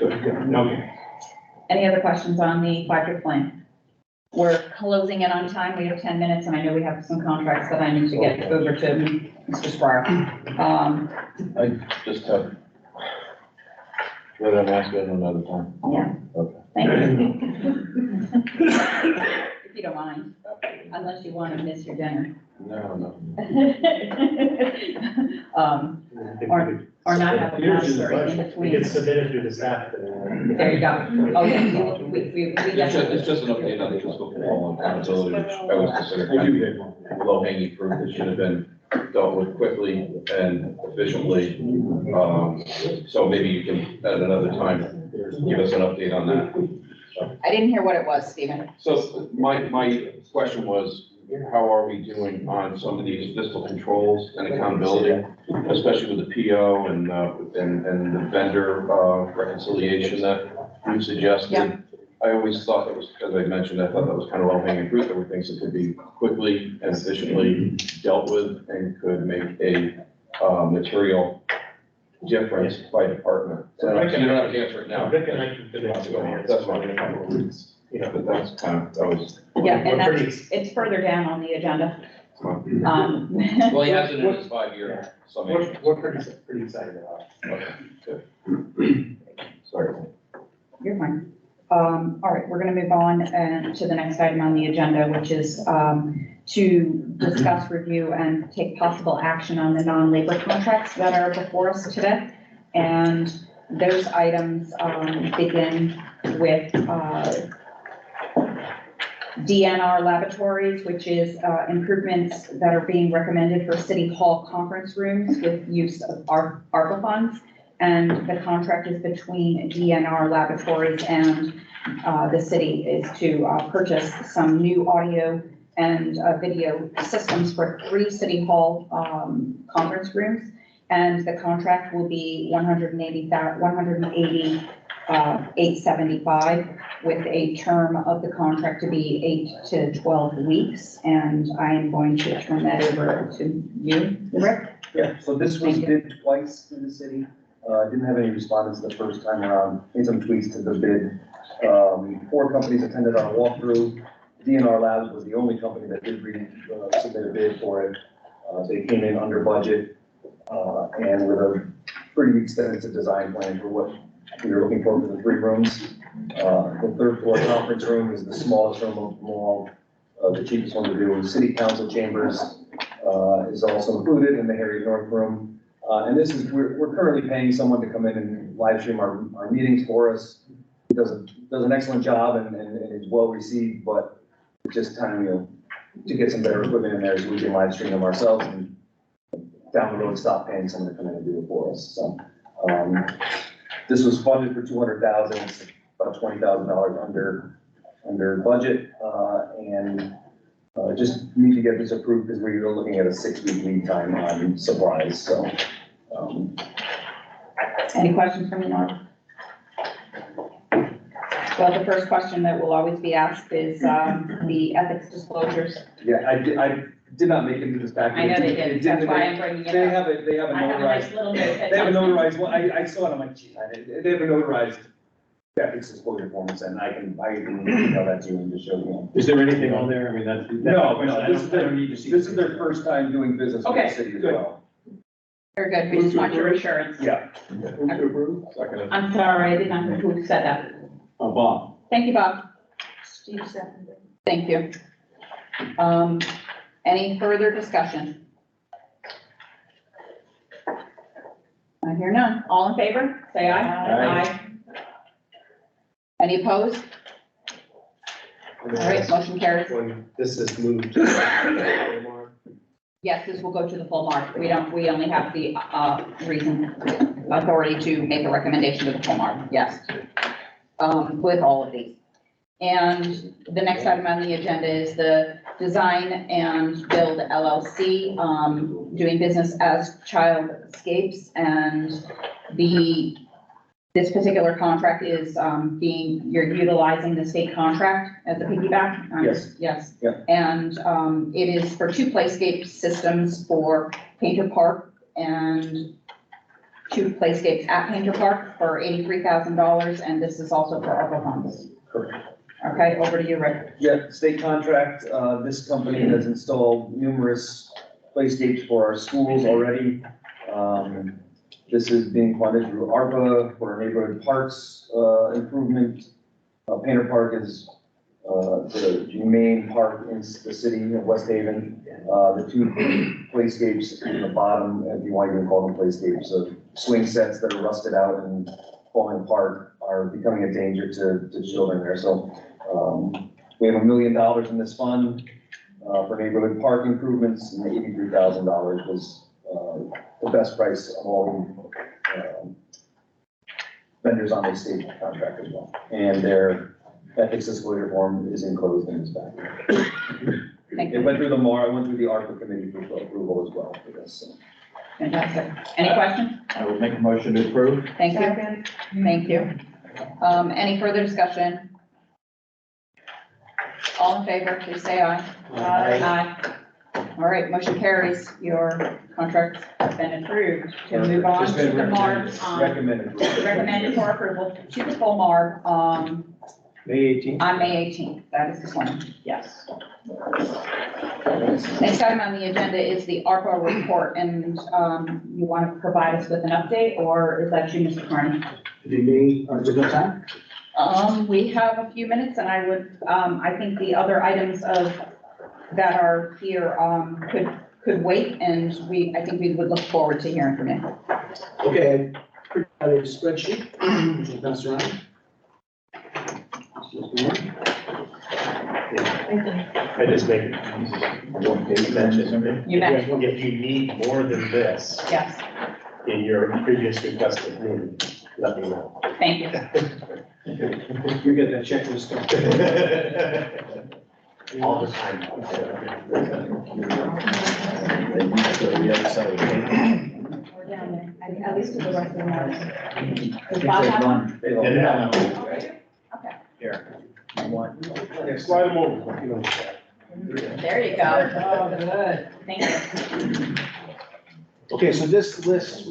Okay. any other questions on the 5-year plan? We're closing in on time. We have 10 minutes, and I know we have some contracts that I need to get over to Mr. Squire. I just have, whether I'm asking another time. Yeah. Okay. Thank you. If you don't mind, unless you want to miss your dinner. No. Or not have a concert in We between. get submitted through the staff. There you go. Oh, yeah, we It's just an update on the fiscal control and accountability, which I was considered kind of low hanging fruit that should have been dealt with quickly and efficiently. So maybe you can, at another time, give us an update on that. I didn't hear what it was, Stephen. So my question was, how are we doing on some of these fiscal controls and accountability, especially with the PO and the vendor reconciliation that you suggested? Yeah. I always thought that was, as I mentioned, I thought that was kind of low hanging fruit. There were things that could be quickly and efficiently dealt with and could make a material difference by department. So I can not answer it now. Rick and I can figure out the way. That's fine. Yeah, but that's kind of, that was. Yeah, and it's further down on the agenda. Well, he has it in his 5-year summation. We're pretty excited about it. Okay, good. Sorry. You're fine. All right, we're gonna move on to the next item on the agenda, which is to discuss, review, and take possible action on the non-labor contracts that are before us today. And those items begin with DNR Laboratories, which is improvements that are being recommended for City Hall conference rooms with use of ARPA funds. And the contract is between DNR Laboratories and the city is to purchase some new audio and video systems for 3 City Hall conference rooms. And the contract will be $180,875 with a term of the contract to be 8 to 12 weeks. And I am going to turn that over to you, Rick. Yeah, so this was bid twice in the city. Didn't have any respondents the first time around. Made some tweaks to the bid. 4 companies attended our walkthrough. DNR Labs was the only company that did submit a bid for it. They came in under budget and with a pretty extensive design plan for what we were looking for the 3 rooms. The 3rd floor conference room is the smallest room of them all. The cheapest one to do. City Council chambers is also included in the Harry North room. And this is, we're currently paying someone to come in and live stream our meetings for us. He does an excellent job and is well received, but it's just time, to get some better equipment in there so we can live stream them ourselves and down the road stop paying someone to come in and do it for us. So this was funded for $200,000, it's about $20,000 under budget, and just need to get this approved because we are looking at a 6-week lead time on supplies. So. Any questions from the North? Well, the first question that will always be asked is the ethics disclosures. Yeah, I did not make it into this package. I know they did, that's why I'm bringing it They up. have a I have a nice notarized, little note that they have a tells me- notarized, well, I saw it, I'm like, geez, they have a notarized ethics disclosure form, and I can email that to you and just show you. Is there anything on there? I mean, that's. No, This is, I don't need to see. This is their first time doing business with the city as good. well. Very good, we just want your assurance. Yeah. Move to approve? Second. I'm sorry, I did not know who said that. Bob. Thank you, Bob. Steve seconded. Thank you. Any further discussion? I hear none. All in favor, say aye. Aye. Any opposed? All right, motion carries. When this is moved to MARB. Yes, this will go to the full mark. We only have the, authority to make a recommendation to the full mark, yes. With all of these. And the next item on the agenda is the Design and Build LLC, doing business as Childscapes. And this particular contract is, you're utilizing the state contract as a piggyback? Yes. Yes. Yeah. And, it is for 2 playscape systems for Painter Park and 2 playscapes at Painter Park for $83,000, and this is also for ARPA funds. Correct. Okay, over to you, Rick. Yeah, state contract, this company has installed numerous playscapes for our schools already. This is being funded through ARPA for our neighborhood parks, improvement. Painter Park is, the main park in the city of West Haven. The 2 playscapes in the bottom, if you want to even call them playscapes, swing sets that are rusted out and falling apart are becoming a danger to children there. So, we have $1 million in this fund, for neighborhood park improvements, and $83,000 was, the best price of all the vendors on the state contract as well. And they're ethics disclosure form is enclosed in this packet. Thank It you. went through the MARB, it went through the ARPA committee for approval as well for this. So. Fantastic. Any questions? I would make a motion to approve. Thank you. Second. Thank you. Any further discussion? All in favor, please say aye. Aye. All right, motion carries. Your contract's been approved. To move on It's to been the MARB, recommended. recommended for approval to the full MARB, May 18th. on May 18th. That is this one. Yes. Next item on the agenda is the ARPA report, and you want to provide us with an update, or is that you, Mr. Carney? Is it good time? We have a few minutes, and I would, I think the other items that are here, could wait, and I think we would look forward to hearing from you. Okay, I have a spreadsheet, which will pass around. I just make it easy. You bet. If you need more than this Yes, in your previous request of me, let me know. thank you. You get that checklist. All the time. We're down there, at least to the rest of the Mars. Does It's Bob like have one? one. Okay, Here. Slide them over. You know. there you go. Oh, good. Thank you. Okay, so this list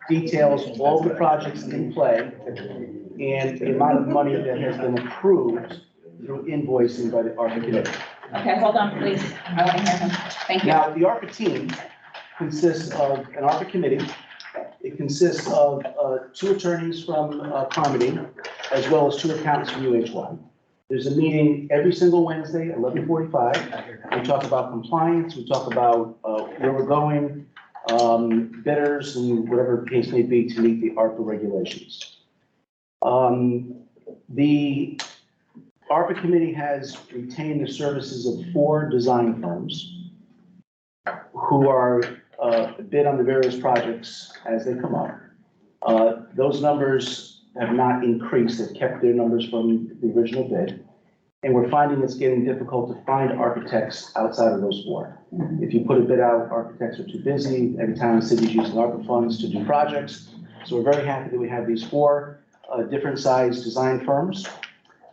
details all the projects in play and the amount of money that has been approved through invoicing by the ARPA committee. Okay, hold on, please. I want to hear him. Thank you. Now, the ARPA team consists of an ARPA committee. It consists of 2 attorneys from Carmody, as well as 2 accountants from UH1. There's a meeting every single Wednesday at 11:45. We talk about compliance, we talk about where we're going, bidders, and whatever the case may be to meet the ARPA regulations. The ARPA committee has retained the services of 4 design firms who are bid on the various projects as they come up. Those numbers have not increased, they've kept their numbers from the original bid. And we're finding it's getting difficult to find architects outside of those 4. If you put a bid out, architects are too busy, every time the city's using ARPA funds to do projects. So we're very happy that we have these 4 different size design firms.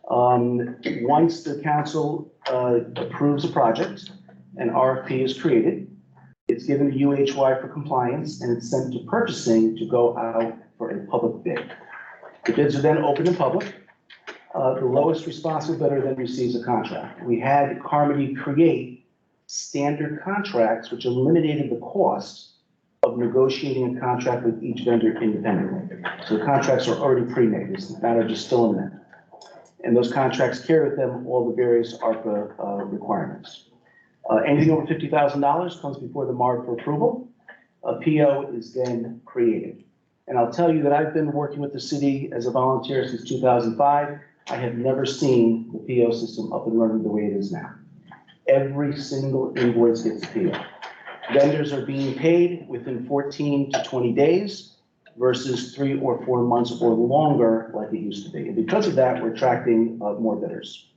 Once the council approves a project, an RFP is created. It's given to UHY for compliance, and it's sent to purchasing to go out for a public bid. The bids are then opened in public. The lowest responsible bidder then receives a contract. We had Carmody create standard contracts, which eliminated the cost of negotiating a contract with each vendor independently. So the contracts are already pre-made, it's a matter of just filling them in. And those contracts carry with them all the various ARPA requirements. Anything over $50,000 comes before the MARB for approval. A PO is then created. And I'll tell you that I've been working with the city as a volunteer since 2005. I have never seen the PO system up and running the way it is now. Every single invoice gets a PO. Vendors are being paid within 14 to 20 days versus 3 or 4 months or longer like it used to be. And because of that, we're attracting more bidders.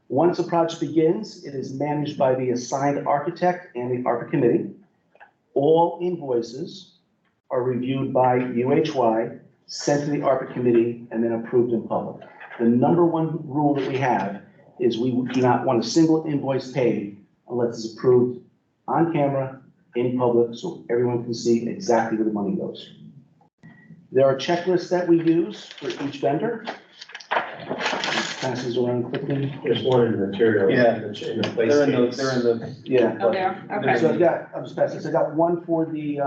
Once a project begins, it is managed by the assigned architect and the ARPA committee. All invoices are reviewed by UHY, sent to the ARPA committee, and then approved in public. The number 1 rule that we have is we do not want a single invoice paid unless it's approved on camera, in public, so everyone can see exactly where the money goes. There are checklists that we use for each vendor. Passes around quickly. There's one in the material. Yeah. In the place. They're in the. Yeah. Oh, there, okay. So I'll just pass this. I got one for the,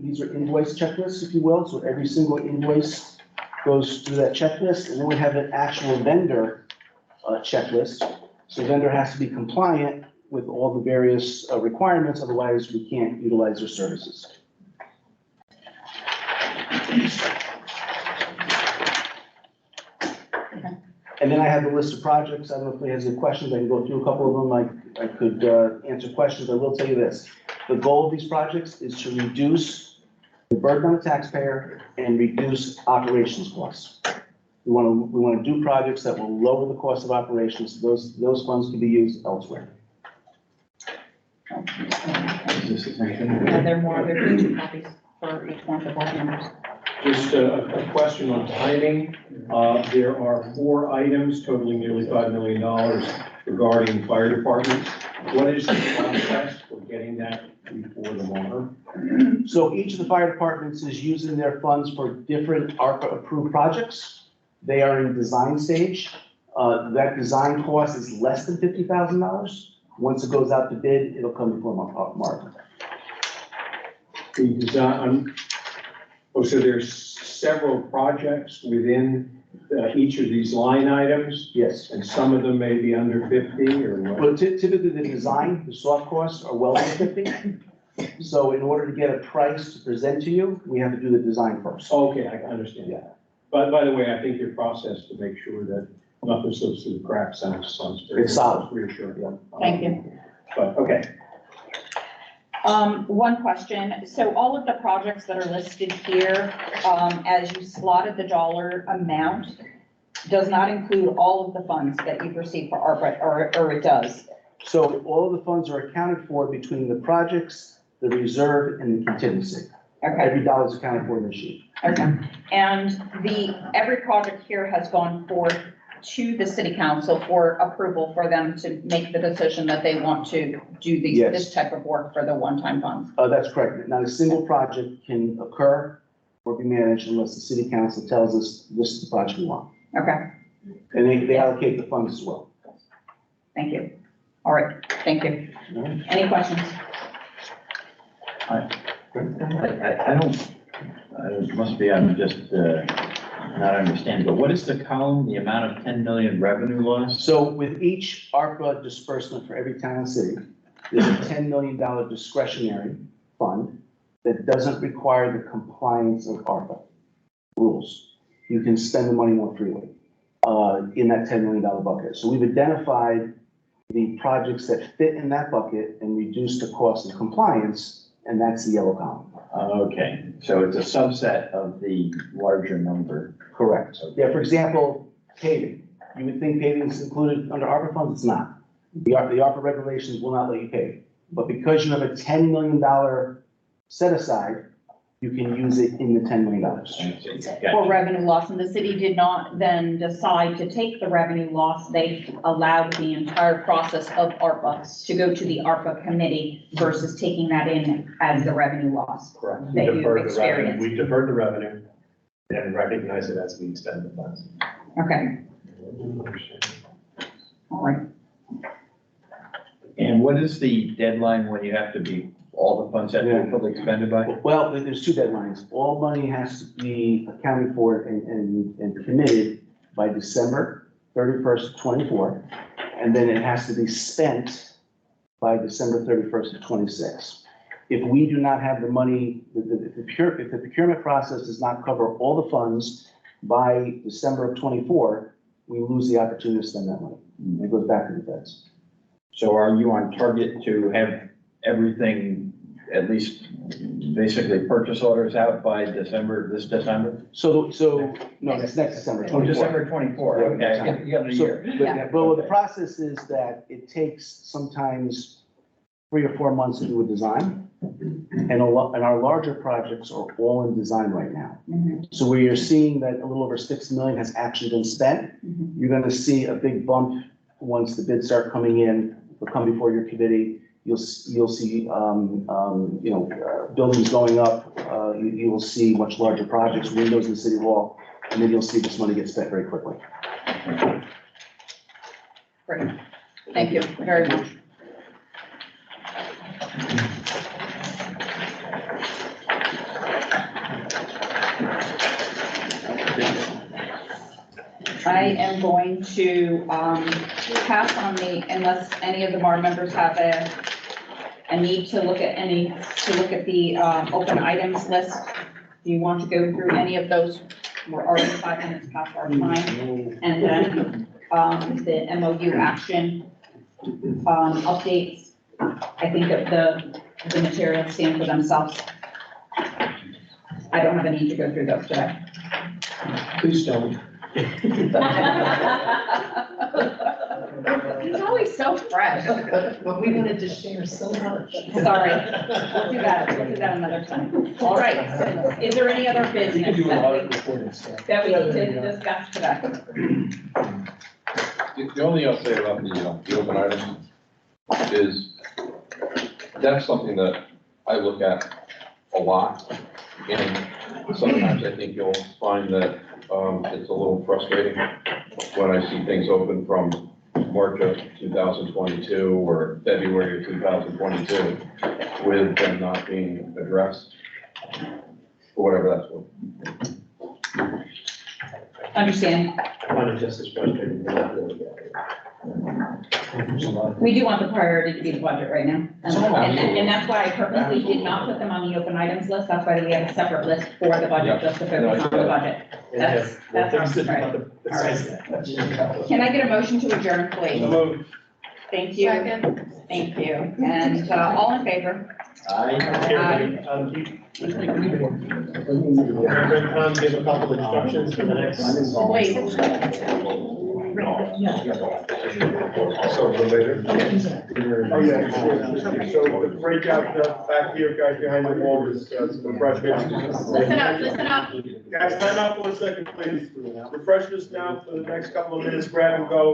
these are invoice checklists, if you will. So every single invoice goes through that checklist. And then we have an actual vendor checklist. So vendor has to be compliant with all the various requirements. Otherwise, we can't utilize their services. And then I have the list of projects. I don't know if anybody has any questions. I can go through a couple of them. I could answer questions. I will tell you this. The goal of these projects is to reduce the burden on the taxpayer and reduce operations costs. We want to do projects that will lower the cost of operations. Those funds can be used elsewhere. Is this the same thing? There are more, there are 2 copies for each one of the board members. Just a question on timing. There are 4 items totaling nearly $5 million regarding fire departments. What is the process for getting that before the MARB? So each of the fire departments is using their funds for different ARPA-approved projects. They are in design stage. That design cost is less than $50,000. Once it goes out to bid, it'll come before MARB. The design, so there's several projects within each of these line items, Yes. and some of them may be under 50 or what? Well, typically the design, the soft costs are well under 50. So in order to get a price to present to you, we have to do the design first. Okay, I understand that. But by the way, I think your process to make sure that nothing slips through the cracks sounds very. It's solid. Reassuring. Thank you. But, okay. One question. So all of the projects that are listed here, as you slotted the dollar amount, does not include all of the funds that you've received for ARPA, or it does? So all of the funds are accounted for between the projects, the reserve, and the contingency. Okay, Every dollar is accounted for in this sheet. okay. And every project here has gone forth to the city council for approval for them to make the decision that they want to do Yes. this type of work for the one-time funds. That's correct. Not a single project can occur or be managed unless the city council tells us this is the project we want. Okay, And they allocate the funds as well. thank you. All right, thank you. All right. Any questions? I it must be, I'm just, not understanding, but what is the column, the amount of 10 million revenue loss? So with each ARPA disbursement for every town and city, there's a $10 million discretionary fund that doesn't require the compliance of ARPA rules. You can spend the money more freely in that $10 million bucket. So we've identified the projects that fit in that bucket and reduce the cost of compliance, and that's the yellow column. Okay, so it's a subset of the larger number. Correct. Yeah, for example, paving. You would think paving is included under ARPA funds, it's not. The ARPA regulations will not let you pave. But because you have a $10 million set aside, you can use it in the $10 million. For revenue loss, and the city did not then decide to take the revenue loss. They allowed the entire process of ARPA to go to the ARPA committee versus taking that in as the revenue loss. Correct. We That you deferred the revenue. experienced. We deferred the revenue and recognized it as we spend the funds. Okay, all right. And what is the deadline when you have to be, all the funds have to be fully expended by? Well, there's 2 deadlines. All money has to be accounted for and committed by December 31st, 24. And then it has to be spent by December 31st of 26. If we do not have the money, if the procurement process does not cover all the funds by December of 24, we lose the opportunity to spend that money. It goes back to the feds. So are you on target to have everything, at least basically purchase orders out by this December? So, no, that's next December. Oh, December 24, okay, you got a So, year. well, the process is that it takes sometimes 3 or 4 months to do a design. And our larger projects are all in design right now. Mhm. So where you're seeing that a little over 6 million has actually been spent, Mhm. you're gonna see a big bump once the bids start coming in, they'll come before your committee. You'll see, buildings going up, you will see much larger projects, windows in City Hall, and then you'll see this money get spent very quickly. Great. Thank you very much. I am going to pass on unless any of the MARB members have a need to look at the open items list. Do you want to go through any of those? We're already 5 minutes past our time. And then the MOU action updates, I think of the materials stand for themselves. I don't have a need to go through those today. Please don't. He's always so fresh. But we wanted to share so much. Sorry. We'll do that another time. All right, so is there any other business that we need to discuss today? The only thing I'll say about the open items is that's something that I look at a lot. And sometimes I think you'll find that it's a little frustrating when I see things open from March of 2022 or February of 2022 with them not being addressed, for whatever that's worth. Understand. I find it just as frustrating. We do want the priority to be the budget right now. And that's why I purposely did not put them on the open items list. That's why we have a separate list for the budget, just to focus on the budget. That's our priority. All right. Can I get a motion to adjourn, please? Thank you. Second. Thank you. And all in favor? Aye. Wait, Give a couple of instructions for the next. So later. Oh, yeah. So the breakout back here, guys behind the wall is some refreshments. listen up. Guys, time out for a second, please. Refreshments now for the next couple of minutes, grab and go.